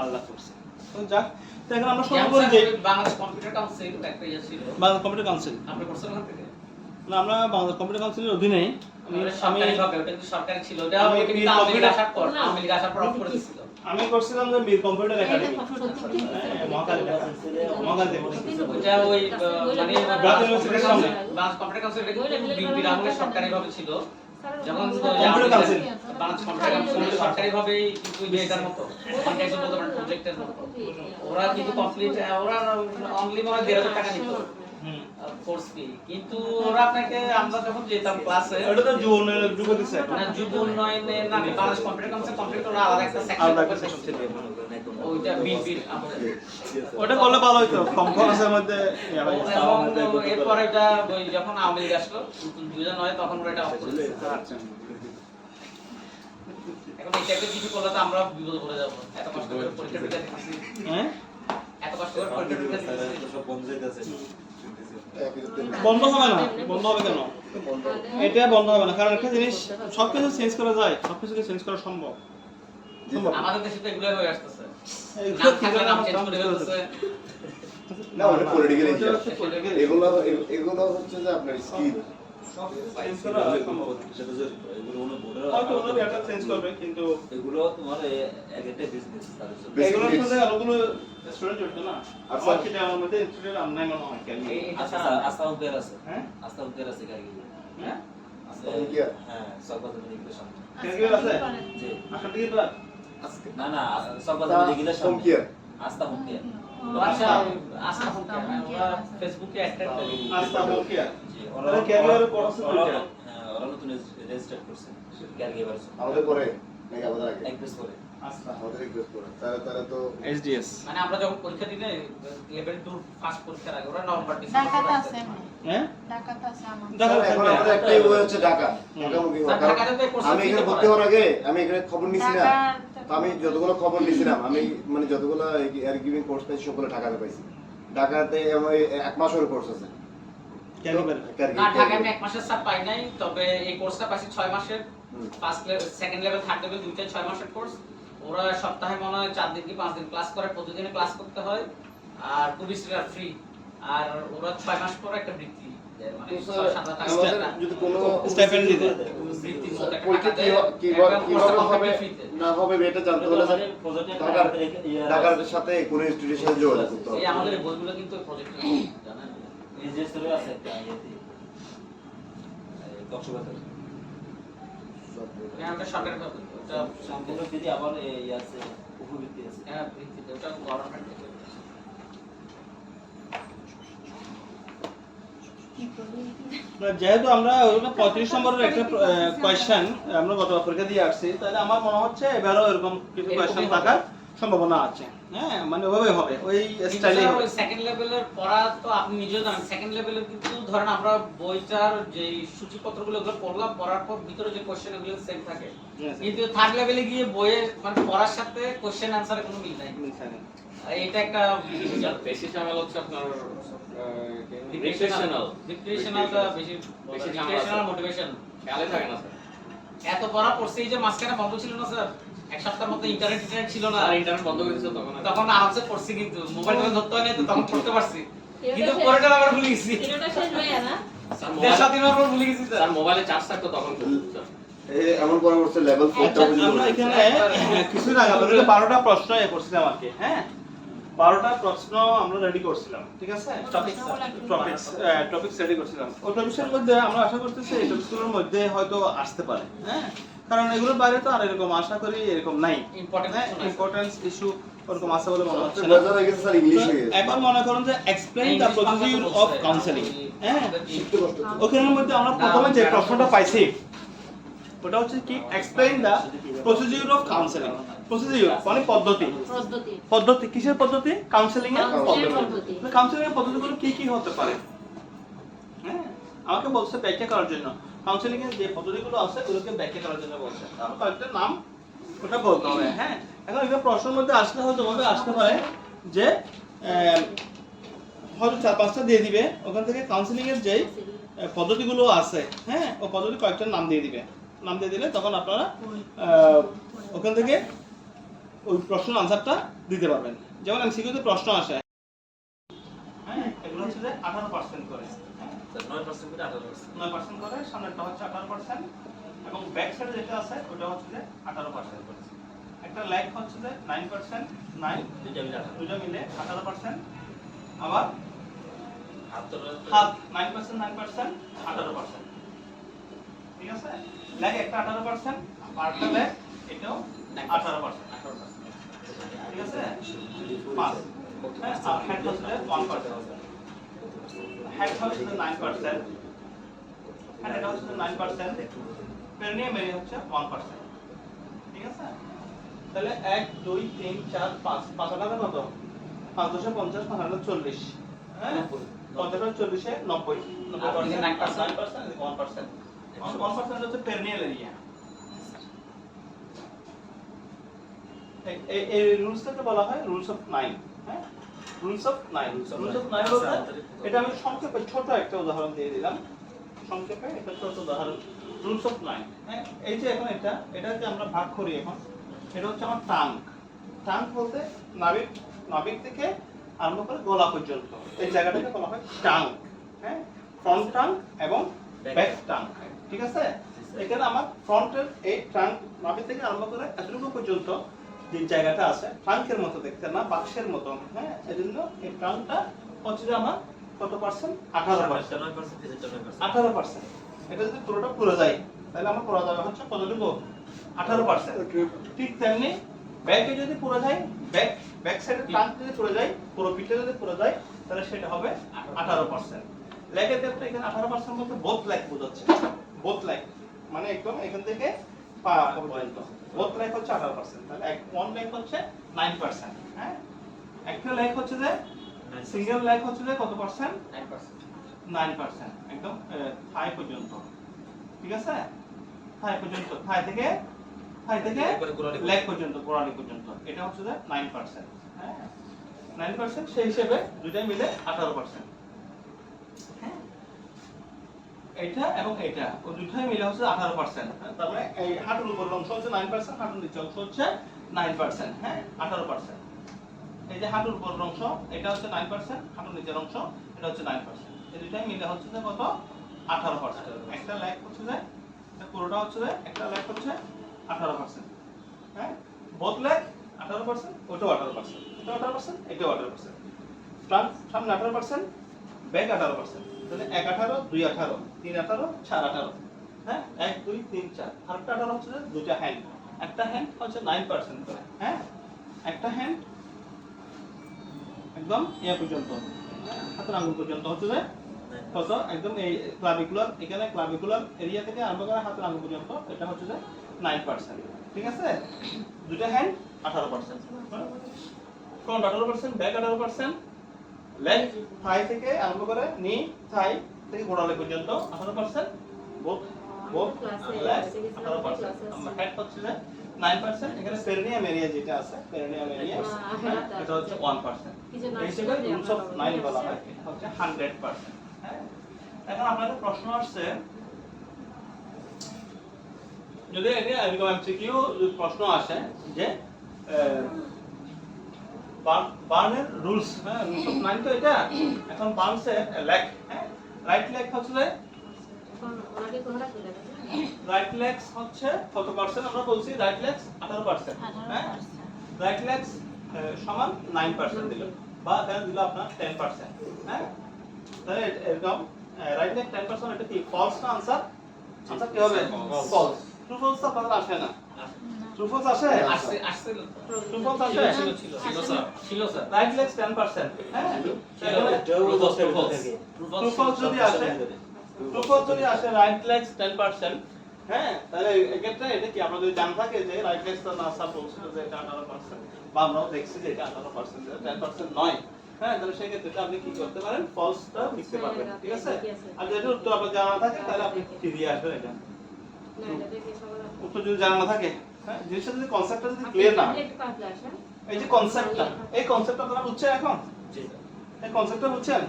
আলাদা করছি তো যাক তো এখন আমরা শুরু যেমন করি যে বাংলাদেশ কম্পিউটার কাউন্সিল একটা ইয়ে ছিল, বাংলাদেশ কম্পিউটার কাউন্সিল আপনি করছেন ওখান থেকে? না আমরা বাংলাদেশ কম্পিউটার কাউন্সিলের অধীনে ওটা সরকারি ভাবে, ওটা কিন্তু সরকারি ছিল, ওটা আমি কিন্তু বীর আওয়ামী লীগ কম্পিউটার- আসার পর না। আওয়ামী লীগ আসার পর অফ করে দিয়েছিল। আমি করছিলাম যে বীর কম্পিউটার একাডেমি সত্যি মহাকালী ওটা ওই মানে ব্রাক ইউনিভার্সিটির সামনে। বাংলাদেশ কম্পিউটার কাউন্সিল এটা কিন্তু বিএনপির আমলে সরকারি ভাবে ছিল, যেমন computer council. Bangladesh computer council সরকারি ভাবে কিন্তু এটার মতো অনেক বলতে পারেন প্রজেক্টের মতো। ওরা কিন্তু কমপ্লিট ওরা অনলি মনে 1,500 টাকা নিত কোর্স ফি, কিন্তু ওরা আপনাকে আমরা যখন যেতাম ক্লাসে এটা তো যুব উন্নয়নের যুব দিছে না যুব উন্নয়নে না বাংলাদেশ কম্পিউটার কাউন্সিল কমপ্লিট ওরা আলাদা একটা আলাদা সেকশন একটা section ছিল। ওইটা বিএনপির আমলে। ওটা করলে ভালো হইতো কম খরচের মধ্যে ইয়া হয়ে যেত। এবং এরপরে এটা ওই যখন আওয়ামী লীগ আসলো 2009 তখন ওরা এটা অফ করে দিয়েছে। আচ্ছা এখন এই টাইপের কিছু করলে তো আমরা বিপদে পড়ে যাবো। এত কষ্ট করে পরীক্ষা দিতে দিচ্ছি, হ্যাঁ এত কষ্ট করে পরীক্ষা দিতে দিচ্ছি। সব বন্ধ হইতাছে বন্ধ হবে না বন্ধ হবে কেন এটা বন্ধ হবে না কারণ একটা জিনিস সবকিছু চেঞ্জ করা যায় সবকিছুকে চেঞ্জ করা সম্ভব সম্ভব আমাদের দেশে তো এগুলোই হয়ে আসতেছে, এইগুলো নাম থাকলে নাম চেঞ্জ করে ফেলতেছে। না মানে পলিটিক্যাল ওটা হচ্ছে political issue। এগুলো হচ্ছে যে আপনার স্কিল। চেঞ্জ করা সম্ভব হয়তো ওরা এটা চেঞ্জ করবে কিন্তু এগুলো তোমার এক একটা বিজনেস তাদের জন্য। এগুলোর সাথে অনেকগুলো স্টুডেন্ট জড়িত না আর আচ্ছা। সেটা আমার মধ্যে ইনস্টিটিউট আমরাই মনে হয় কেন এটা আচ্ছা ছাড়া আস্থা উদ্দের আছে, হ্যাঁ আস্থা উদ্দের আছে গাড়ি হ্যাঁ আছে হুমকিয়ার? হ্যাঁ সরকার মেডিকেল সামনে কেন আছে জি আশা থেকে তো না না সরকার মেডিকেল সামনে হুমকিয়ার? আস্থা হুমকিয়ার আচ্ছা আস্থা হুমকি ওরা ফেসবুকে একটা আস্থা মুখিয়া জি ওরা ক্যারিয়ারে পড়াশোনা করছে হ্যাঁ ওরা নতুন রেজিস্টার করছে ক্যারিয়ার আমাদের পরে নাকি আমাদের আগে? এক পেজ করে আস্থা আমাদের রিকোয়েস্ট করে তারা তো এসডিএস মানে আমরা যখন পরীক্ষা দিলে লেভেল 2 ফার্স্ট পরীক্ষার আগে ওরা নভেম্বর ঢাকাতে আছে ডিসেম্বর হ্যাঁ ঢাকাতে আছে আমার দেখা এখন আমাদের একটাই ওয়ে হচ্ছে ঢাকা ঢাকামুখী হওয়া। স্যার, ঢাকাতে তো এই course আমি এখানে ফ্রিতে ভর্তি পড়ায়। হওয়ার আগে আমি এখানে খবর নিছি না, ঢাকার- তো আমি যতগুলো খবর নিছিলাম আমি মানে যতগুলো এয়ার গিভিং কোর্স পাইছি সবগুলো ঢাকাতে পাইছি। ঢাকাতে আমার 1 মাসের কোর্স আছে ক্যারিয়ার না ঢাকায় আমি 1 মাসের স্যার পাই নাই, তবে এই কোর্সটা পাইছি 6 মাসের first level second level third level দুইটাই 6 মাসের কোর্স। ওরা সপ্তাহে মনে হয় 4 দিন কি 5 দিন ক্লাস করে, প্রতিদিনে ক্লাস করতে হয় আর পুলিশরা ফ্রি, আর ওরা 6 মাস পর একটা বৃত্তি দেয়, মানে তো 6-7 টাকা আমাদের একটা যদি কোনো স্টাইপেন্ড দিতে বৃত্তির মতো একটা পরীক্ষা টাকা দেয়, কিভাবে এবং কোর্সটা হবে কমপ্লিট ফ্রিতে। না হবে এটা জানতে হলে ঢাকার সাথে কোনো ইনস্টিটিউশনের সাথে যোগাযোগ করতে হবে। এই আমাদের এই বইগুলো কিন্তু প্রজেক্টের জানেন এই যে স্তরে আছে একটা ইয়েতে কক্সবাজার এটা আমরা সরকারি ভাবে ওটা সম্পূর্ণ যদি আবার এই আছে উপবৃত্তি আছে হ্যাঁ বৃত্তিতে ওটা গভর্নমেন্ট থেকে। যেহেতু আমরা ওটা 35 নম্বরের একটা কোয়েশ্চেন আমরা গত পরীক্ষা দিয়ে আসছি তাহলে আমার মনে হচ্ছে এবারও এরকম কিছু কোয়েশ্চেন থাকার সম্ভাবনা আছে হ্যাঁ মানে ওইভাবে হবে ওই স্টাইলে হবে সেকেন্ড লেভেলের পড়া তো আপনি নিজেও জানেন, সেকেন্ড লেভেলের কিন্তু ধরেন আমরা বইটার যে সূচিপত্রগুলো ওগুলো পড়লাম, পড়ার পর ভিতরে যে কোশ্চেন এগুলো সেম থাকে, কিন্তু থার্ড লেভেলে গিয়ে বইয়ে মানে পড়ার সাথে কোশ্চেন অ্যানসারের কোনো মিল নাই। এটা একটা বেশি ঝামেলা হচ্ছে আপনার রিক্রিয়েশনালটা বেশি রিক্রিয়েশনাল মোটিভেশন খেয়ালে থাকে না স্যার এত পড়া পড়ছে এই যে মাঝখানে বন্ধ ছিল না স্যার, এক সপ্তাহের মতো ইন্টারনেট ছিল না, আর ইন্টারনেট বন্ধ করে দিয়েছে তখন তখন আরামসে পড়ছি, কিন্তু মোবাইলটা ধরতে হয় না তো তখন পড়তে পারছি, কিন্তু পরেটা আবার ভুলে গেছি, এটা শেষ হয়ে না স্যার দেড় মোবাইল দিনের পর ভুলে গেছি স্যার। স্যার মোবাইলে চার্জ থাকতো তখন স্যার এমন পরবর্তী লেভেল 4টা আচ্ছা, আমরা এখানে কিছু না আমাদের 12টা প্রশ্ন করছিলাম আর কি হ্যাঁ 12টা প্রশ্ন আমরা রেডি করছিলাম ঠিক আছে টপিকস রেডি করছিলাম ওই টপিকসের মধ্যে আমরা আশা করতেছি এই টপিকসগুলোর মধ্যে হয়তো আসতে পারে হ্যাঁ কারণ এগুলোর বাইরে তো আর এরকম আশা করি এরকম নাই ইম্পর্টেন্স ইস্যু ওরকম আছে বলে মনে হচ্ছে না মজা হয়ে গেছে স্যার ইংলিশ হয়ে গেছে এখন মনে করুন যে explain the procedure of counselling হ্যাঁ ওখানের মধ্যে আমরা প্রথমে যে প্রশ্নটা পাইছি ওটা হচ্ছে কি explain the procedure of counselling procedure মানে পদ্ধতি। পদ্ধতি পদ্ধতি কিসের পদ্ধতি? কাউন্সেলিং এর কাউন্সেলিং পদ্ধতি। পদ্ধতি। কাউন্সেলিং এর পদ্ধতিগুলো কি কি হতে পারে? হ্যাঁ, আমাকে বলছে ব্যাখ্যা করার জন্য। কাউন্সেলিং এর যে পদ্ধতিগুলো আছে ওগুলোকে ব্যাখ্যা করার জন্য বলছে। তাহলে কয়েকটা নাম ওটা বলতে হবে। হ্যাঁ, এখন এটা প্রশ্নের মধ্যে আসলে হয়তো ভাবে আসতে পারে যে হয়তো 4-5টা দিয়ে দিবে, ওখান থেকে কাউন্সেলিং এর যেই পদ্ধতিগুলো আছে, হ্যাঁ, ও পদ্ধতি কয়েকটা নাম দিয়ে দিবে। নাম দিয়ে দিলে তখন আপনারা ওখান থেকে ওই প্রশ্ন আনসারটা দিতে পারবেন। যেমন এমসিকিউতে প্রশ্ন আসে, হ্যাঁ, এগুলো হচ্ছে যে 18% করে, হ্যাঁ, 9% করে 18%। 9% করে, সামনেরটা হচ্ছে 18% এবং ব্যাক সাইডে যেটা আছে ওটা হচ্ছে যে 18% করে। একটা ল্যাগ হচ্ছে যে 9%, 9 দুইটা মিলে 18। দুটো মিলে 18%। আবার হাত 9%, 9%, 18%। ঠিক আছে? ল্যাগ একটা 18%, আরেকটা ল্যাগ এটাও 18%। ঠিক আছে? 5। হ্যাঁ, আর হেড হচ্ছে 1%। হেড হচ্ছে 9%। হ্যাঁ, এটা হচ্ছে 9%। পেরিনিয়াম এরিয়া হচ্ছে 1%। ঠিক আছে? তাহলে 1 2 3 4 5 5 টাকা কত? 5 × 50 5 × 40। হ্যাঁ, 50 × 40 এ 90। 90% 9%, 1%। 1% হচ্ছে পেরিনিয়াল এরিয়া। এই রুলসটাকে বলা হয় রুলস অফ 9। হ্যাঁ, রুলস অফ 9। রুলস অফ 9 বলতে এটা আমি সংক্ষেপে ছোট একটা উদাহরণ দিয়ে দিলাম। সংক্ষেপে একটা ছোট উদাহরণ, রুলস অফ 9। হ্যাঁ, এই যে এখন এটাকে আমরা ভাগ করি। এখন এটা হচ্ছে আমার টাঙ্ক। টাঙ্ক বলতে নাভিক থেকে আরম্ভ করে গলা পর্যন্ত এই জায়গাটাকে বলা হয় টাঙ্ক। হ্যাঁ, ফ্রন্ট টাঙ্ক এবং ব্যাক টাঙ্ক। ঠিক আছে? এখানে আমার ফ্রন্টের এই ট্রাঙ্ক নাভি থেকে আরম্ভ করে এতটুকু পর্যন্ত যে জায়গাটা আছে ট্রাঙ্কের মতো দেখতে, না বাক্সের মতো। হ্যাঁ, এজন্য এই ট্রাঙ্কটা হচ্ছে যে আমার কত পার্সেন্ট? 18%। 18%। এটা যদি পুরোটা পুরো যায় তাহলে আমার পুরো যাবে হচ্ছে কতটুকু? 18%। ঠিক তেমনি ব্যাকে যদি পুরো যায়, ব্যাক সাইডের ট্রাঙ্ক যদি পুরো যায়, পুরো পিঠে যদি পুরো যায় তাহলে সেটা হবে 18%। লেগের ক্ষেত্রে এখানে 18% বলতে বোথ লেগ বোঝাচ্ছে। বোথ লেগ মানে একদম এখান থেকে পা পর্যন্ত বোথ লেগ হচ্ছে 18%। তাহলে ওয়ান লেগ হচ্ছে 9%। হ্যাঁ, একটা লেগ হচ্ছে যে সিঙ্গেল লেগ হচ্ছে যে কত পার্সেন্ট? 9%। একদম থাই পর্যন্ত। ঠিক আছে? থাই পর্যন্ত, থাই থেকে লেগ পর্যন্ত, গোড়ালি পর্যন্ত, এটা হচ্ছে যে 9%। হ্যাঁ, 9% সেই হিসেবে দুইটা মিলে 18%। হ্যাঁ, এটা এবং এটা ওই দুইটাই মিলে হচ্ছে 18%। তার মানে এই হাঁটুর উপর অংশ হচ্ছে 9%, হাঁটুর নিচের অংশ হচ্ছে 9%। হ্যাঁ, 18%। এই যে হাঁটুর উপর অংশ এটা হচ্ছে 9%, হাঁটুর নিচের অংশ এটা হচ্ছে 9%। এই দুইটাই মিলে হচ্ছে যে কত? 18%। একটা লেগ হচ্ছে যে পুরোটা হচ্ছে যে একটা লেগ হচ্ছে 18%। হ্যাঁ, বোথ লেগ 18%, ওটাও 18%, এটাও 18%, এটাও 18%। ফ্রন্ট সামনে 18%, ব্যাক 18%। তাহলে 1 18, 2 18, 3 18, 4 18। হ্যাঁ, 1 2 3 4। আরেকটা 18 হচ্ছে যে দুইটা হ্যান্ড। একটা হ্যান্ড হচ্ছে 9% করে। হ্যাঁ, একটা হ্যান্ড একদম ইয়া পর্যন্ত, হাতের আঙ্গুল পর্যন্ত হচ্ছে যে কত? একদম এই ক্লাভিকুলার, এখানে ক্লাভিকুলার এরিয়া থেকে আরম্ভ করে হাতের আঙ্গুল পর্যন্ত এটা হচ্ছে যে 9%। ঠিক আছে? দুইটা হ্যান্ড 18%। ফ্রন্ট 18%, ব্যাক 18%, লেগ থাই থেকে আরম্ভ করে নি থাই থেকে গোড়ালি পর্যন্ত 18%, বোথ লেগ 18%। আমরা হেড হচ্ছে যে 9%। এখানে পেরিনিয়াম এরিয়া যেটা আছে, পেরিনিয়াম এরিয়া এটা হচ্ছে 1%। এই হিসেবে রুলস অফ 9 বলা হয়। এটা হচ্ছে 100%। হ্যাঁ, এখন আপনাদের প্রশ্ন আসছে যদি এটা এরকম এমসিকিউ প্রশ্ন আসে যে বার্নের রুলস, হ্যাঁ, রুলস অফ 9 তো এটা। এখন বার্নসের লেগ, হ্যাঁ, রাইট লেগ হচ্ছে যে রাইট লেগস হচ্ছে কত পার্সেন্ট? আমরা বলছি রাইট লেগস 18%। হ্যাঁ, রাইট লেগস সমান 9% দিল, বা এখানে দিল আপনার 10%। হ্যাঁ, তাহলে এরকম রাইট লেগ 10%, এটা কি ফলস না আনসার? আনসার কি হবে? ফলস। ট্রু ফলস তো আপনাদের আসে না। ট্রু ফলস আসে? আসছে ট্রু ফলস আসে? ছিল স্যার। Right legs 10%। হ্যাঁ, ট্রু ফলস যদি আসে রাইট লেগস 10%, হ্যাঁ, তাহলে এক্ষেত্রে এটা কি আপনাদের যদি জানা থাকে যে রাইট লেসটা না স্যার বলছিল যে এটা 18% বা আমরাও দেখছি যে এটা 18% 10% নয়, হ্যাঁ, তাহলে সেই ক্ষেত্রে আপনি কি করতে পারেন, ফলসটা লিখতে পারবেন, ঠিক আছে? আর যদি উত্তর আপনার জানা না থাকে তাহলে আপনি কি দিয়ে আসবেন এটা না এটা দেখে সবার উত্তর যদি জানা না থাকে, হ্যাঁ, জিনিসটা যদি কনসেপ্টটা যদি ক্লিয়ার না হয়, একটু কাটলে আসেন এই যে কনসেপ্টটা, এই কনসেপ্টটা আপনারা বুঝছেন এখন? জি এই কনসেপ্টটা বুঝছেন?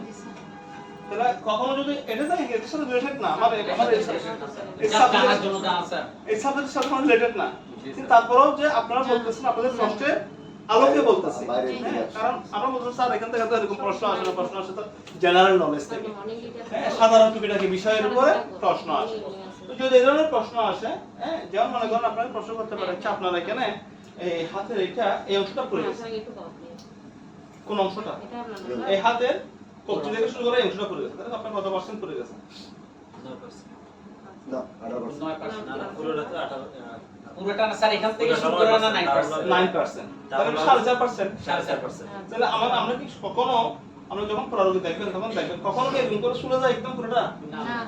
তাহলে কখনো যদি এটা তো এর সাথে রিলেটেড না, আমার এই জানার জন্য জানা স্যার। এই সাবজেক্টের সাথে কোনো রিলেটেড না, কিন্তু তারপরেও যে আপনারা বলতেছেন আপনাদের প্রশ্নের আলোকে বলতেছি, হ্যাঁ, কারণ আমরা বলতেছি স্যার এখান থেকে তো এরকম প্রশ্ন আসে না, প্রশ্ন আসে তো জেনারেল নলেজ থেকে, হ্যাঁ, সাধারণ টুকিটাকি বিষয়ের উপরে প্রশ্ন আসে। তো যদি এই ধরনের প্রশ্ন আসে, হ্যাঁ, যেমন মনে করেন আপনারা প্রশ্ন করতে পারেন যে আপনারা এখানে এই হাতের এইটা এই অংশটা পড়ে গেছে, একটু কম কোন অংশটা? এটা আপনার এই হাতের কবজি থেকে শুরু করে এই অংশটা পড়ে গেছে, তাহলে আপনার কত পার্সেন্ট পড়ে গেছে? 9%। না 18% 9%। না না পুরোটা তো 18 পুরোটা না স্যার, এখান থেকে শুরু করে না 9%। 9%, তাহলে 4.5%। 4.5%। তাহলে আমরা কি কখনো আমরা যখন পড়ারোগী দেখবেন তখন দেখবেন কখনো কি এরকম করে শুনে যায় একদম পুরোটা? না না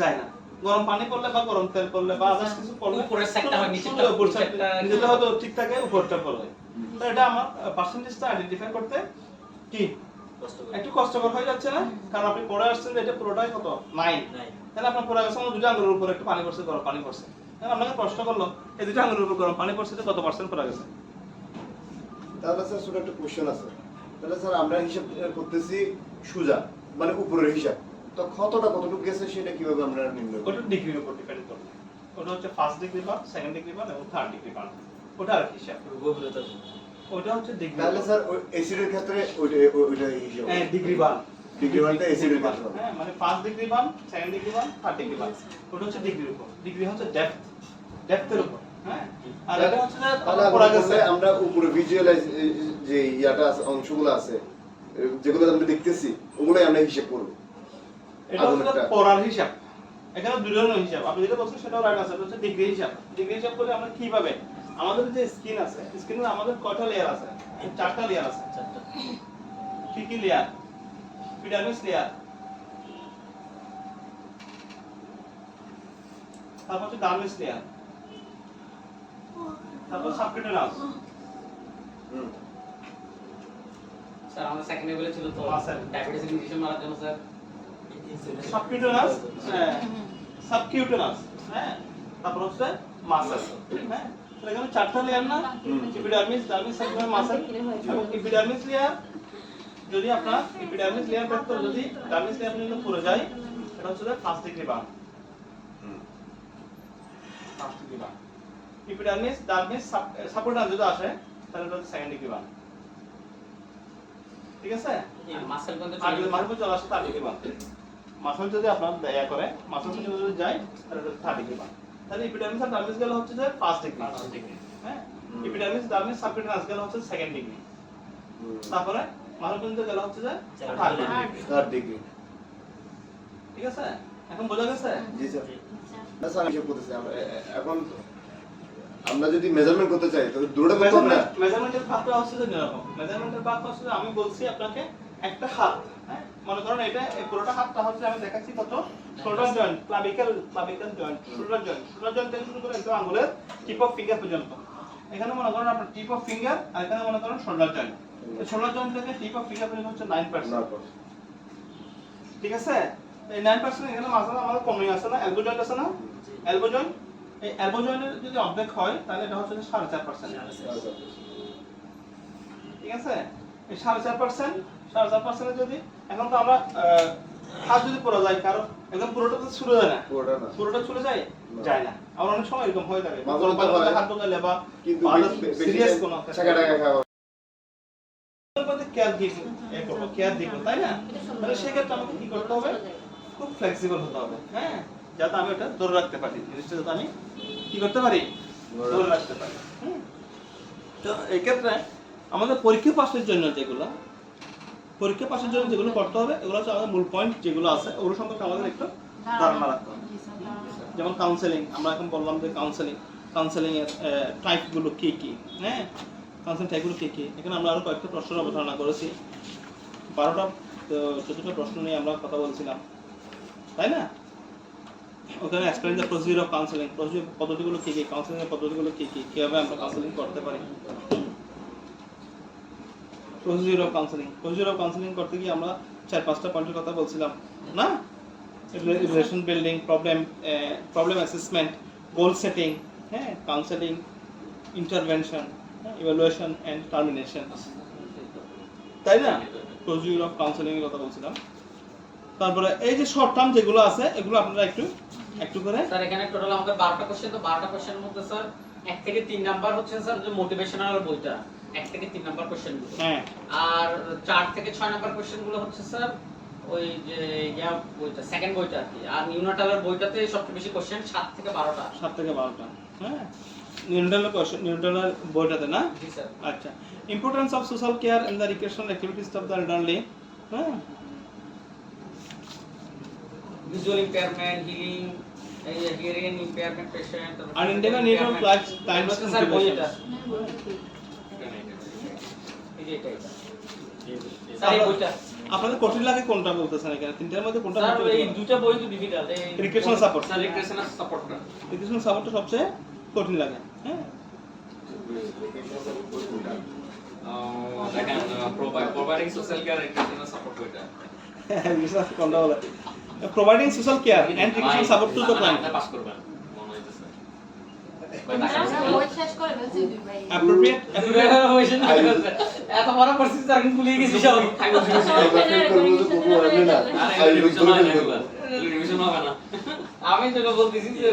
যায় না। গরম পানি পড়লে বা গরম তেল পড়লে বা আদার্স কিছু পড়লে উপরের সাইডটা হয়, নিচেরটা উপর সাইডটা নিচেরটা- নিচেরটা হয়তো ঠিক থাকে, উপরটা পড়ে। তো এটা আমার পার্সেন্টেজটা আইডেন্টিফাই করতে কি কষ্ট করে একটু কষ্টকর হয়ে যাচ্ছে না? কারণ আপনি পড়ে আসছেন যে এটা পুরোটাই কত 9, নাই তাহলে আপনার পড়ে গেছে দুটো আঙুলের উপর একটু পানি পড়ছে, গরম পানি পড়ছে, তাহলে আপনাকে প্রশ্ন করলো এই দুটো আঙুলের উপর গরম পানি পড়ছে, কত পার্সেন্ট পড়ে গেছে? তাহলে স্যার ছোট একটা কোশ্চেন আছে, তাহলে স্যার আমরা হিসাব করতেছি সুজা মানে উপরের হিসাব, তো কতটুকু গেছে সেটা কিভাবে আমরা নির্ণয় করব? ওটা ডিগ্রির উপর ডিপেন্ড করে, ওটা হচ্ছে ফার্স্ট ডিগ্রি বা সেকেন্ড ডিগ্রি বা এবং থার্ড ডিগ্রি বা ওটা আর কি হিসাব, গভীরতা ওটা হচ্ছে ডিগ্রি। তাহলে স্যার ওই এসিডের ক্ষেত্রে ওইটা হিসাব হ্যাঁ, ডিগ্রি বান, ডিগ্রি মানটা এসিডের ক্ষেত্রে হবে। হ্যাঁ, মানে ফার্স্ট ডিগ্রি বান, সেকেন্ড ডিগ্রি বান, থার্ড ডিগ্রি বান, ওটা হচ্ছে ডিগ্রির উপর, ডিগ্রি হচ্ছে ডেপথের উপর, হ্যাঁ, আর এটা হচ্ছে যে তাহলে পড়া গেছে আমরা উপরে ভিজুয়ালাইজ যে ইয়াটা আছে, অংশগুলো আছে যেগুলো আমরা দেখতেছি ওগুলোই আমরা হিসাব করব। এটা হচ্ছে পড়ার হিসাব, এখানে দুই ধরনের হিসাব, আপনি যেটা বলছেন সেটাও রাইট আছে, এটা হচ্ছে ডিগ্রি হিসাব। ডিগ্রি হিসাব করে আমরা কিভাবে, আমাদের যে স্কিন আছে, স্কিনে আমাদের কয়টা লেয়ার আছে? 4টা লেয়ার আছে। 4টা কি কি লেয়ার? এপিডার্মিস লেয়ার, তারপর হচ্ছে ডার্মিস লেয়ার, তারপর সাবকিউটেনাস, হুম স্যার আমাদের সেকেন্ড লেভেলে ছিল তো স্যার। ডায়াবেটিস ইনজেকশন মারার জন্য স্যার। সাবকিউটেনাস, হ্যাঁ, সাবকিউটেনাস, হ্যাঁ, তারপর হচ্ছে মাসেল, হ্যাঁ, তাহলে এখানে 4টা লেয়ার না? এপিডার্মিস, ডার্মিস, সাবকিউটেনাস, মাসেল এবং এপিডার্মিস লেয়ার। যদি আপনার এপিডার্মিস লেয়ার ব্যাক করে যদি ডার্মিস লেয়ার পর্যন্ত পুরো যায়, এটা হচ্ছে first degree burn, first degree burn. Epidermis, dermis, subcutaneous যদি আসে তাহলে এটা হচ্ছে সেকেন্ড ডিগ্রি বার্ন, ঠিক আছে? মাসেল পর্যন্ত আর চলে যদি গেছে। মাসেল চলে আসে তার ডিগ্রি বার্ন, মাসেল যদি আপনার দয়া করে মাসেল যদি যায় তাহলে এটা থার্ড ডিগ্রি বার্ন। তাহলে এপিডার্মিস আর ডার্মিস গেল হচ্ছে যে ফার্স্ট ডিগ্রি, হ্যাঁ, এপিডার্মিস, ডার্মিস, সাবকিউটেনাস গেল হচ্ছে সেকেন্ড ডিগ্রি, তারপরে মাসেল পর্যন্ত গেল হচ্ছে যে থার্ড ডিগ্রি, থার্ড ডিগ্রি। ঠিক আছে? এখন বোঝা গেছে? জি স্যার। না স্যার হিসাব করতেছি আমরা এখন আমরা যদি মেজারমেন্ট করতে চাই তাহলে দূরটা করতে হবে না। মেজারমেন্টের ভাগটা হচ্ছে যে এরকম, মেজারমেন্টের ভাগটা হচ্ছে যে আমি বলছি আপনাকে একটা হাত, হ্যাঁ, মনে করেন এটা এই পুরোটা হাতটা হচ্ছে আমি দেখাচ্ছি কত, shoulder joint, clavicle joint, shoulder joint থেকে শুরু করে একদম আঙ্গুলের টিপ অফ ফিঙ্গার পর্যন্ত। এখানে মনে করেন আপনার টিপ অফ ফিঙ্গার, আর এখানে মনে করেন শোল্ডার জয়েন্ট। এই শোল্ডার জয়েন্ট থেকে টিপ অফ ফিঙ্গার পর্যন্ত হচ্ছে 9%, ঠিক আছে? এই 9% এখানে মাঝখানে আমাদের কমিং আছে না, এলবো জয়েন্ট আছে না, এলবো জয়েন্ট, এই এলবো জয়েন্টের যদি অর্ধেক হয় তাহলে এটা হচ্ছে 4.5%, ঠিক আছে? এই 4.5% যদি এখন তো আমরা হাত যদি পড়া যায় কারো একদম পুরোটা তো ছুটে যায় না, পুরোটা না। পুরোটা ছুটে যায় না। যায় না, আমার অনেক সময় এরকম হয়ে থাকে, মাঝে মধ্যে হয়। হাত ঢোকালে বা কিন্তু সিরিয়াস কোনো টাকা খাওয়া কেয়ার দিব, কেয়ার দিব, তাই না? তাহলে সেক্ষেত্রে আমাকে কি করতে হবে, খুব ফ্লেক্সিবল হতে হবে, হ্যাঁ, যাতে আমি ওটা ধরে রাখতে পারি, জিনিসটা যাতে আমি কি করতে পারি, ধরে রাখতে পারি। তো এই ক্ষেত্রে আমাদের পরীক্ষা পাসের জন্য যেগুলো করতে হবে, এগুলো হচ্ছে আমাদের মূল পয়েন্ট যেগুলো আছে ওগুলো সম্পর্কে আমাদের একটু ধারণা রাখতে হবে। যেমন কাউন্সেলিং, আমরা এখন বললাম যে কাউন্সেলিং এর টাইপগুলো কি কি, হ্যাঁ, কাউন্সেলিং টাইপগুলো কি কি, এখানে আমরা আরো কয়েকটা প্রশ্নের অবতারণা করেছি, 12টা 14টা প্রশ্ন নিয়ে আমরা কথা বলছিলাম, তাই না? ওখানে explain the procedure of counselling, procedure পদ্ধতিগুলো কি কি, কাউন্সেলিং এর পদ্ধতিগুলো কি কি, কিভাবে আমরা কাউন্সেলিং করতে পারি। প্রসিডিউর অফ কাউন্সেলিং করতে গিয়ে আমরা 4-5টা পয়েন্টের কথা বলছিলাম না, relation building, problem assessment, goal setting, হ্যাঁ, counselling, intervention, evaluation and termination, তাই না? প্রসিডিউর অফ কাউন্সেলিং এর কথা বলছিলাম। তারপরে এই যে শর্ট টার্ম যেগুলো আছে এগুলো আপনারা একটু করে স্যার এখানে টোটাল আমাদের 12টা কোশ্চেন, তো 12টা কোশ্চেনের মধ্যে স্যার 1 থেকে 3 নাম্বার হচ্ছে স্যার যে মোটিভেশনাল বইটা, 1 থেকে 3 নাম্বার কোশ্চেন গুলো, হ্যাঁ, আর 4 থেকে 6 নাম্বার কোশ্চেন গুলো হচ্ছে স্যার ওই যে ইয়া বইটা, সেকেন্ড বইটা আর কি। আর নিউনাটালের বইটাতে সবচেয়ে বেশি কোশ্চেন 7 থেকে 12টা। 7 থেকে 12টা, হ্যাঁ, নিউট্রাল বইটাতে না। জি স্যার। আচ্ছা, importance of social care and the recreational activities of the elderly, হ্যাঁ, ভিজুয়াল ইমপেয়ারমেন্ট, হিলিং, এই hearing impairment patient, and endeavor need of life times sir বইটা এই যে এটা স্যার এই বইটা আপনাদের কঠিন লাগে কোনটা বলতেছেন এখানে? তিনটার মধ্যে কোনটা? স্যার এই দুটো বই তো ডিফিকাল্ট, এই রিক্রিয়েশনাল সাপোর্ট, স্যার রিক্রিয়েশনাল সাপোর্টটা রিক্রিয়েশনাল সাপোর্টটা সবচেয়ে কঠিন লাগে, হ্যাঁ। দেখেন providing social care recreational support ওইটা কোনটা বলে? Providing social care and recreational support to the client, pass করবেন মনে হইতেছে বই শেষ করে ফেলছি দুই ভাই। অ্যাপ্রোপ্রিয়েট এত বড় পরিস্থিতি স্যার আমি ভুলে গেছি সব। রিভিশন হবে না। আমি যেটা বলতেছি যে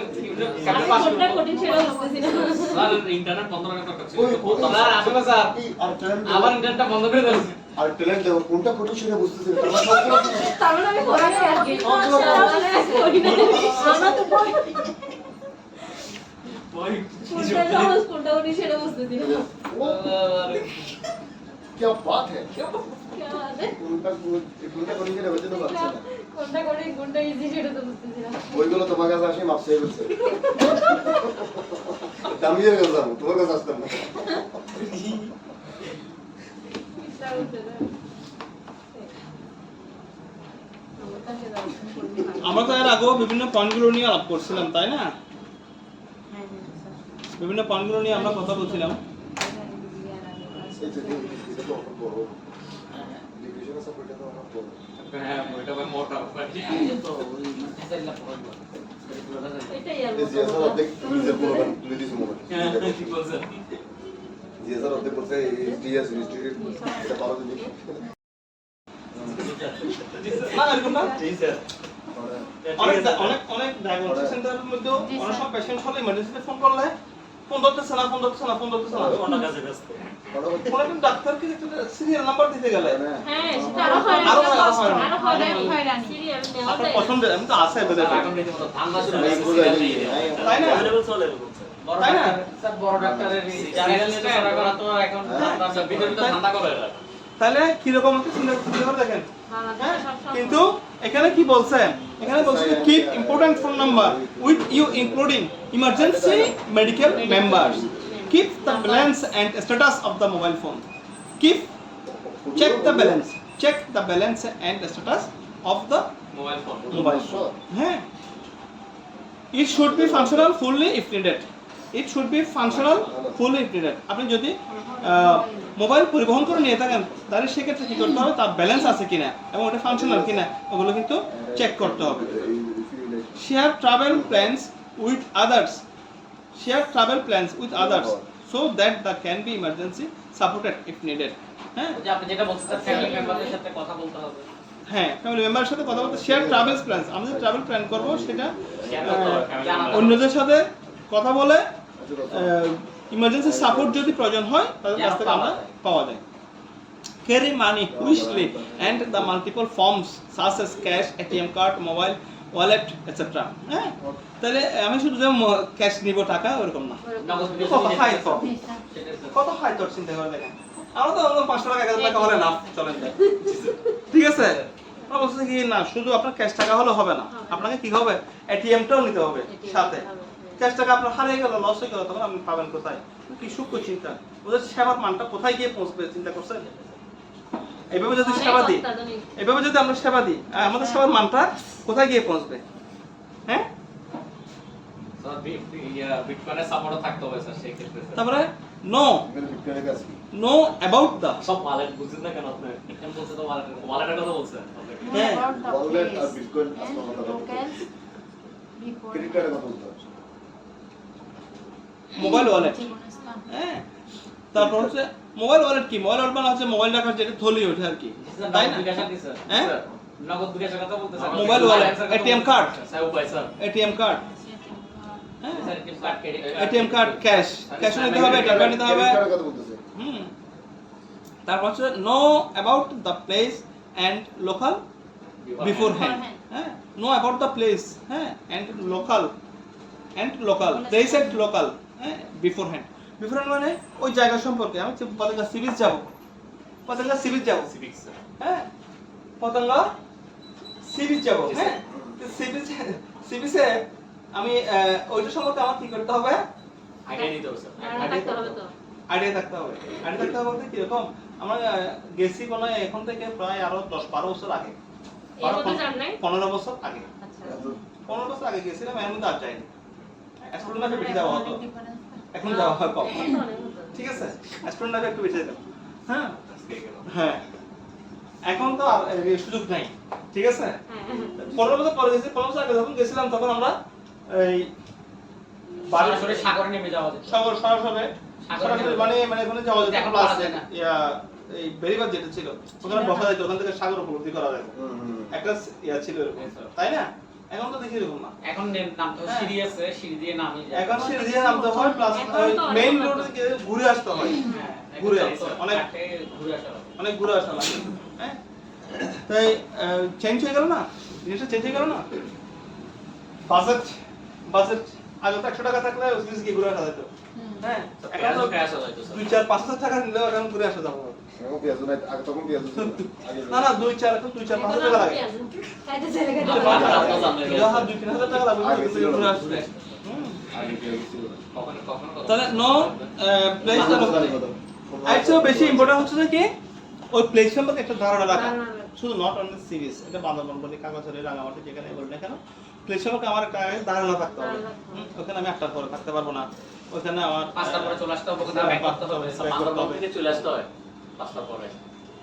ক্যাপ্টেন পাস কোনটা কঠিন সেটা বুঝতেছি না। স্যার ইন্টারনেট বন্ধ রাখার দরকার ছিল। স্যার আসলে স্যার আমার ইন্টারনেটটা বন্ধ করে দিয়েছি। আর ট্যালেন্ট দেবো কোনটা কঠিন সেটা বুঝতেছি না। তাহলে আমি পড়া নাই আর কি। আমরা তো পড়ি। কোনটা সহজ কোনটা কঠিন সেটা বুঝতেছি না। क्या बात है क्या बात है? কোনটা কঠিন সেটা বুঝতে তো পারছি না। কোনটা কঠিন কোনটা ইজি সেটা তো বুঝতেছি না। ওইগুলো তোমার কাছে আসে মাপ চাই বলছে দামিয়ের কাছে যাবো, তোমার কাছে আসতাম না। ইচ্ছা হচ্ছে না। আমার কাছে যাও, পড়তে পারি। আমরা তো এর আগেও বিভিন্ন পয়েন্টগুলো নিয়ে আলাপ করছিলাম, তাই না? হ্যাঁ হ্যাঁ স্যার। বিভিন্ন পয়েন্টগুলো নিয়ে আমরা কথা বলছিলাম। এই যে এটা তো অনেক বড় ডিভিশন সাপোর্টটা তো অনেক বড়। হ্যাঁ ওইটা ভাই মোটা তো ওই মেসেজটা পড়া এটাই আর এই যে স্যার অর্ধেক নিজের বলবেন তুলে দিছি মনে হয়। ঠিক বলছেন। যে স্যার অর্ধেক বলছে টিএস ইনস্টিটিউট এটা পারো দিদি। না এরকম না। জি স্যার। অনেক ডায়াগনস্টিক সেন্টারের মধ্যে অনেক সব পেশেন্ট হলে ইমার্জেন্সিতে ফোন করলে ফোন ধরতেছে না। অন্য কাজে ব্যস্ত। কোনো একজন ডাক্তারকে একটা সিরিয়াল নাম্বার দিতে গেলে হ্যাঁ সেটা আরো হয় আরো হয়রানি। সিরিয়াল নেওয়া আপনার যায়। পছন্দের আমি তো আছে বেদের এখন রীতিমতো ধান্দা শুরু এই হয়েছে বোঝাই serial নেই। নিয়ে। তাই না? Available চলে এরকম স্যার। বড় তাই না? ডাক্তার স্যার বড় ডাক্তারের এই চ্যানেল নিয়ে করা করা তো এখন আচ্ছা ভিতরে ভিতরে ধান্দা করে এরা। তাহলে কিরকম একটা চিন্তা করে দেখেন। বাংলাদেশে সব সময় কিন্তু এখানে কি বলছে? এখানে বলছে যে keep important phone number with you including emergency medical members, keep the balance and status of the mobile phone, keep check the balance and status of the mobile phone mobile phone. হ্যাঁ, it should be functional fully if needed. It should be functional fully if needed. আপনি যদি mobile পরিবহন করে নিয়ে থাকেন তাহলে সেক্ষেত্রে কি করতে হবে? তার ব্যালেন্স আছে কিনা এবং ওটা ফাংশনাল কিনা ওগুলো কিন্তু চেক করতে হবে। Share travel plans with others, so that there can be emergency supported if needed. হ্যাঁ, যে আপনি যেটা বলছেন স্যার ফ্যামিলি মেম্বারদের সাথে কথা বলতে হবে। হ্যাঁ, ফ্যামিলি মেম্বারের সাথে কথা বলতে শেয়ার ট্রাভেলস প্ল্যান, আমরা যে ট্রাভেল প্ল্যান করব সেটা অন্যদের সাথে কথা বলে ইমার্জেন্সি সাপোর্ট যদি প্রয়োজন হয় তাদের কাছ থেকে আমরা পাওয়া যায়। Carry money wisely and the multiple forms such as cash, ATM card, mobile wallet etcetera. হ্যাঁ, তাহলে আমি শুধু যে ক্যাশ নিব টাকা ওরকম না, কত হাই কম, কত হাই তোর চিন্তা করে দেখেন। আমরা তো 500 টাকা 1000 টাকা হলে না চলেন যায়, ঠিক আছে? আমরা বলছি কি না শুধু আপনার ক্যাশ টাকা হলে হবে না, আপনাকে কি হবে এটিএমটাও নিতে হবে সাথে। ক্যাশ টাকা আপনার হারিয়ে গেল, লস হয়ে গেল, তখন আপনি পাবেন কোথায়? কি সূক্ষ্ম চিন্তা, ওদের সেবার মানটা কোথায় গিয়ে পৌঁছবে চিন্তা করছেন? এইভাবে যদি সেবা দিই, এভাবে যদি আমরা সেবা দিই আমাদের সেবার মানটা কোথায় গিয়ে পৌঁছবে? হ্যাঁ, স্যার বিটকয়েনের সাপোর্টও থাকতে হবে স্যার সেই ক্ষেত্রে স্যার। তারপরে নো এখানে বিটকয়েনের কাজ কি? নো অ্যাবাউট দ্য সব ওয়ালেট বুঝছেন না কেন আপনি? এখন বলছে তো ওয়ালেটের কথা বলছেন। হ্যাঁ। ওয়ালেট আর বিটকয়েন আসলে কথা বলতে হবে। ক্রেডিট কার্ডের কথা বলতে হবে। মোবাইল ওয়ালেট, যে কোনো স্থান। হ্যাঁ। তারপর হচ্ছে মোবাইল ওয়ালেট কি? মোবাইল ওয়ালেট মানে হচ্ছে মোবাইল রাখার যেটা থলি ওঠে আর কি, তাই না? বিকাশ কি স্যার? হ্যাঁ? স্যার, নগদ বিকাশের কথা বলতেছেন। Mobile wallet, ATM card, sir উপায় স্যার। এটিএম কার্ড, হ্যাঁ, sir ATM card credit ATM card, cash নিতে হবে, টাকা নিতে হবে। ক্রেডিট কার্ডের কথা বলতেছে। হুম। তারপর হচ্ছে know about the place and local before hand, হ্যাঁ, নো অ্যাবাউট দ্য প্লেস, হ্যাঁ, and local place and local, হ্যাঁ, বিফোর হ্যান্ড মানে ওই জায়গা সম্পর্কে। আমি পতেঙ্গা সি বিচ যাবো, সিভিক্স স্যার। হ্যাঁ, পতেঙ্গা সি বিচ যাবো, হ্যাঁ, সি বিচে আমি ওইটা সম্পর্কে আমার কি করতে হবে? আইডিয়া নিতে হবে স্যার। থাকতে হবে তো। আইডিয়া থাকতে হবে। আইডিয়া থাকতে হবে বলতে কিরকম? আমরা গেছি কোনো এখন থেকে প্রায় আরো 10-12 বছর আগে, এর মধ্যে জান নাই? 15 বছর আগে, আচ্ছা। 15 বছর আগে গেছিলাম, এর মধ্যে আর যাইনি। স্টুডেন্ট লাইফে বেশি যাওয়া হতো, অনেক difference থাকে। এখন যাওয়া হয় কম। এখন তো অনেক মতো। ঠিক আছে, স্টুডেন্ট লাইফে একটু বেশি যেতাম। হ্যাঁ আজকে গেল। হ্যাঁ, এখন তো আর এই সুযোগ নাই। ঠিক আছে, হ্যাঁ। 15 বছর পরে গেছি, 15 বছর আগে যখন গেছিলাম তখন আমরা এই সরাসরি সাগরে নেমে যাওয়া যেত। সরাসরি মানে এখানে যাওয়া যেত, এখন প্লাস পারা যায় না। এই বেরিবাদ যেটা ছিল ওখানে বসা যেত, ওখান থেকে সাগর উপলব্ধি করা যায়, একটা ছিল এরকম, তাই না? এখন তো দেখি এরকম না, এখন নামতে হয়, সিঁড়ি আছে, সিঁড়ি দিয়ে নামি যায়। এখন সিঁড়ি দিয়ে নামতে হয়, প্লাস মেইন রোড থেকে ঘুরে আসতে হয়, হ্যাঁ, ঘুরে এখন আসতে হয়, অনেক অনেক ঘুরে আসা হয়। অনেক ঘুরে আসা লাগে, হ্যাঁ। তাই চেঞ্জ হয়ে গেল না, জিনিসটা চেঞ্জ হয়ে গেল না। বাজেট আগে তো 100 টাকা থাকলে ওই গিয়ে ঘুরে আসা যেত, হ্যাঁ, এখন তো ক্যাশ আসা যাইতো স্যার। 2-4-5 হাজার টাকা নিলেও এখন ঘুরে আসা যাবে। এখন পেঁয়াজ নাই, আগে তখন পেঁয়াজ ছিল না। আগে না 2-4-5 হাজার টাকা লাগে, খাইতে চাইলে খাইতে আপনার পারবে। আপনার জানলে গেল। 2-3 হাজার টাকা লাগবে আগে ছিল ঘুরে না। আসতে। আগে পেঁয়াজ ছিল না। কখনো কথা তাহলে নো প্লেস জানি কথা। এর চেয়ে বেশি ইম্পর্টেন্ট হচ্ছে যে কি ওই প্লেস সম্পর্কে একটা ধারণা রাখা, ধারণা রাখা। শুধু নট অনলি সিরিজ, এটা বান্দরবান বলি, কাগজের রাঙামাটি, যেখানে বলি না কেন, প্লেস সম্পর্কে আমার একটা ধারণা থাকতে হবে। ওখানে আমি 8টার পরে থাকতে পারবো না, ওখানে আমার 5টা পরে চলে আসতে হবে, ওখানে ব্যাক করতে হবে। ব্যাক করতে বান্দরবান হবে। থেকে চলে আসতে হয় 5টা পরে।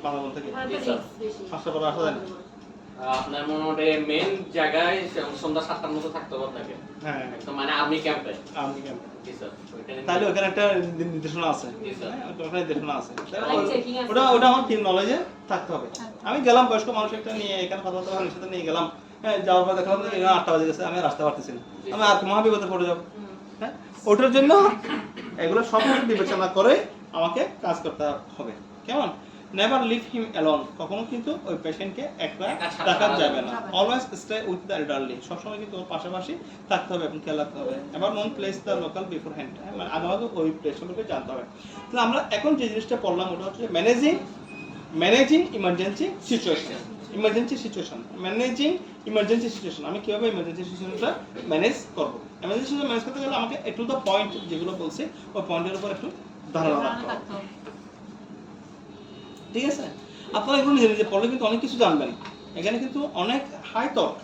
বান্দরবান থেকে ওখানে তো জি, স্যার। risk বেশি। 5টা পরে আসা যায় না। আপনার মোটামুটি মেইন জায়গায় সন্ধ্যা 7টার মতো থাকতে হবে আপনাকে। হ্যাঁ, একদম মানে আর্মি ক্যাম্পে। আমি কেন? জি স্যার। ওইখানে তাহলে ওখানে একটা নির্দেশনা আছে, জি, স্যার। হ্যাঁ, ওখানে নির্দেশনা আছে। তাহলে অনেক checking আছে। ওটা আমার টিম নলেজে থাকতে হবে। আমি গেলাম বয়স্ক মানুষ একটা নিয়ে, এখানে কথা বলতে ভালো সাথে নিয়ে গেলাম, হ্যাঁ, যাওয়ার পর দেখলাম যে 8টা বাজে গেছে, আমি আর আসতে পারতেছি না, আমি আর মহাবিপদে পড়ে যাবো। হ্যাঁ, ওটার জন্য এগুলো সব কিছু বিবেচনা করে আমাকে কাজ করতে হবে। কেমন? নেভার লিভ হিম অ্যালোন, কখনো কিন্তু ওই পেশেন্টকে একলা একা ছাড়া রাখা যাবে যাবে না। না। Always stay with the elderly, সবসময় কিন্তু ওর পাশাপাশি থাকতে হবে এবং খেয়াল রাখতে হবে। এবার non place the local beforehand, মানে আগে ওই প্লেস সম্পর্কে জানতে হবে। তাহলে আমরা এখন যে জিনিসটা পড়লাম ওটা হচ্ছে ম্যানেজিং ইমার্জেন্সি সিচুয়েশন। আমি কিভাবে ইমার্জেন্সি সিচুয়েশনটা ম্যানেজ করবো? ইমার্জেন্সি সিচুয়েশন ম্যানেজ করতে গেলে আমাকে একটু দ্য পয়েন্ট যেগুলো বলছি ওই পয়েন্টের উপর একটু ধারণা রাখতে হবে। থাকতে হবে। ঠিক আছে, আপনারা এগুলো নিজে নিজে পড়লে কিন্তু অনেক কিছু জানবেন। এখানে কিন্তু অনেক হাই থট,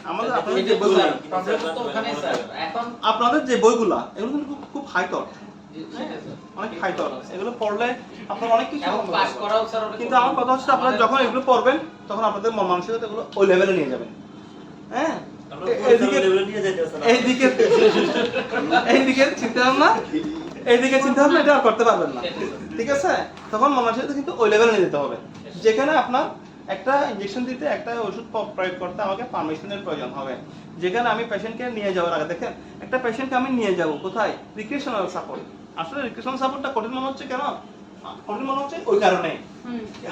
আমাদের আপনাদের যে বইগুলো, প্রবলেম তো ওখানে স্যার। এখন আপনাদের যে বইগুলা এগুলো কিন্তু খুব হাই থট, সেটাই স্যার। অনেক হাই থট। এগুলো পড়লে আপনারা অনেক কিছু এখন পাস করাও স্যার অনেক কিন্তু আমার কথা হচ্ছে আপনারা যখন এগুলো পড়বেন তখন আপনাদের মন মানসিকতা এগুলো ওই লেভেলে নিয়ে যাবেন। হ্যাঁ, আমরা এইদিকে লেভেলে নিয়ে যাইতেছে না। এইদিকে চিন্তা ভাবনা, এইদিকে চিন্তা ভাবনা এটা আর করতে পারবেন না। ঠিক আছে, তখন মন মানসিকতা কিন্তু ওই লেভেলে নিয়ে যেতে হবে, যেখানে আপনার একটা ইনজেকশন দিতে, একটা ওষুধ প্রয়োগ করতে আমাকে পারমিশনের প্রয়োজন হবে। যেখানে আমি পেশেন্টকে নিয়ে যাওয়ার আগে, দেখেন একটা পেশেন্টকে আমি নিয়ে যাব কোথায়? Recreational support. আসলে রিক্রিয়েশনাল সাপোর্টটা কঠিন মনে হচ্ছে কেন? কঠিন মনে হচ্ছে ওই কারণে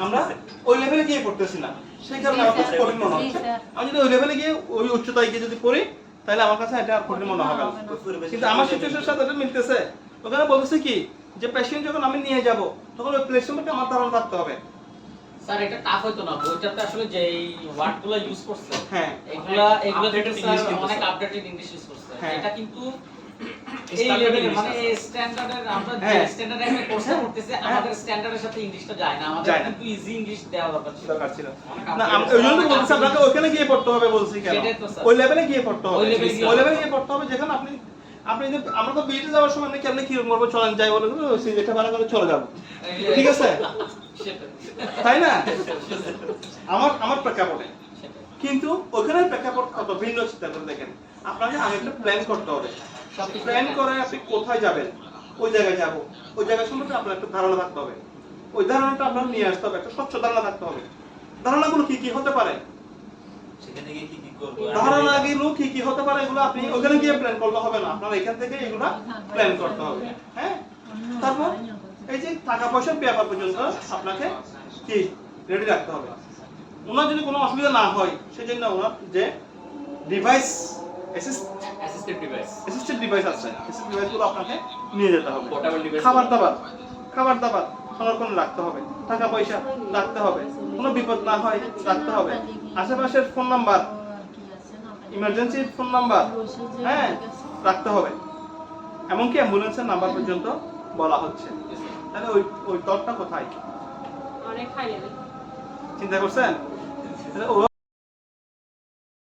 আমরা ওই লেভেলে গিয়ে পড়তেছি না, সেই কারণে আমার কাছে কঠিন মনে হচ্ছে। আমি যদি ওই লেভেলে গিয়ে ওই উচ্চতায় গিয়ে যদি পড়ি তাহলে আমার কাছে এটা আর কঠিন মনে হবে না। কিন্তু আমার সিচুয়েশনের সাথে এটা মিলতেছে। ওখানে বলতেছে কি যে পেশেন্ট যখন আমি নিয়ে যাব তখন ওই প্লেস সম্পর্কে আমার ধারণা থাকতে হবে। স্যার এটা টাফ হইতো না, বইটাতে আসলে যে ওয়ার্ডগুলো ইউজ করছে, হ্যাঁ, এগুলা updated কিন্তু English স্যার কিন্তু অনেক স্যার। আপডেটেড ইংলিশ ইউজ করছে। হ্যাঁ। এটা কিন্তু এই Standard লেভেলের English মানে আছে। এই স্ট্যান্ডার্ডের আমরা যে হ্যাঁ। স্ট্যান্ডার্ডে একটা কোর্সটা করতেছি, আমাদের স্ট্যান্ডার্ডের সাথে ইংলিশটা যায় না, আমাদের যায় না। কিন্তু ইজি ইংলিশ দেওয়া দরকার ছিল। দরকার ছিল অনেক না। updated ওই জন্য তো অনেক বলছি আপনাকে updated ওখানে গিয়ে পড়তে হবে বলছি কেন? সেটাই তো স্যার। ওই লেভেলে গিয়ে পড়তে হবে, ওই level এ গিয়ে ওই লেভেলে গিয়ে পড়তে হবে যেখানে আপনি আপনি যে আমরা তো বিয়েতে যাওয়ার সময় আপনি কেমনে কিরকম করবো চলেন যাই বলে সিলেটে ভাড়া করে চলে যাবো, ঠিক আছে তাই না? আমার প্রেক্ষাপটে কিন্তু ওখানে প্রেক্ষাপট কত ভিন্ন চিন্তা করে দেখেন। আপনাকে আগে একটা প্ল্যান করতে হবে, প্ল্যান করে আপনি কোথায় যাবেন, ওই জায়গায় যাবো, ওই জায়গা সম্পর্কে আপনার একটা ধারণা থাকতে হবে, ওই ধারণাটা আপনার নিয়ে আসতে হবে, একটা স্বচ্ছ ধারণা থাকতে হবে। ধারণাগুলো কি কি হতে পারে, সেখানে গিয়ে কি কি করব ধারণাগুলো কি কি হতে পারে এগুলো আপনি ওখানে গিয়ে প্ল্যান করলে হবে না, আপনার এখান থেকে এগুলো প্ল্যান করতে হবে। হ্যাঁ, তারপর এই যে টাকা পয়সার ব্যাপার পর্যন্ত আপনাকে কি রেডি রাখতে হবে। ওনার যদি কোনো অসুবিধা না হয় সেজন্য ওনার যে device assisted device assisted device আছে, অ্যাসিস্টেড ডিভাইসগুলো আপনাকে নিয়ে যেতে হবে। পোর্টেবল ডিভাইস খাবার দাবার সংরক্ষণ রাখতে হবে, টাকা পয়সা রাখতে হবে, কোনো বিপদ না হয় রাখতে হবে, আশেপাশের phone number, emergency phone number হ্যাঁ রাখতে হবে, এমনকি অ্যাম্বুলেন্সের নাম্বার পর্যন্ত বলা হচ্ছে। তাহলে ওই তরটা কোথায় অনেক খাইলে চিন্তা করছেন?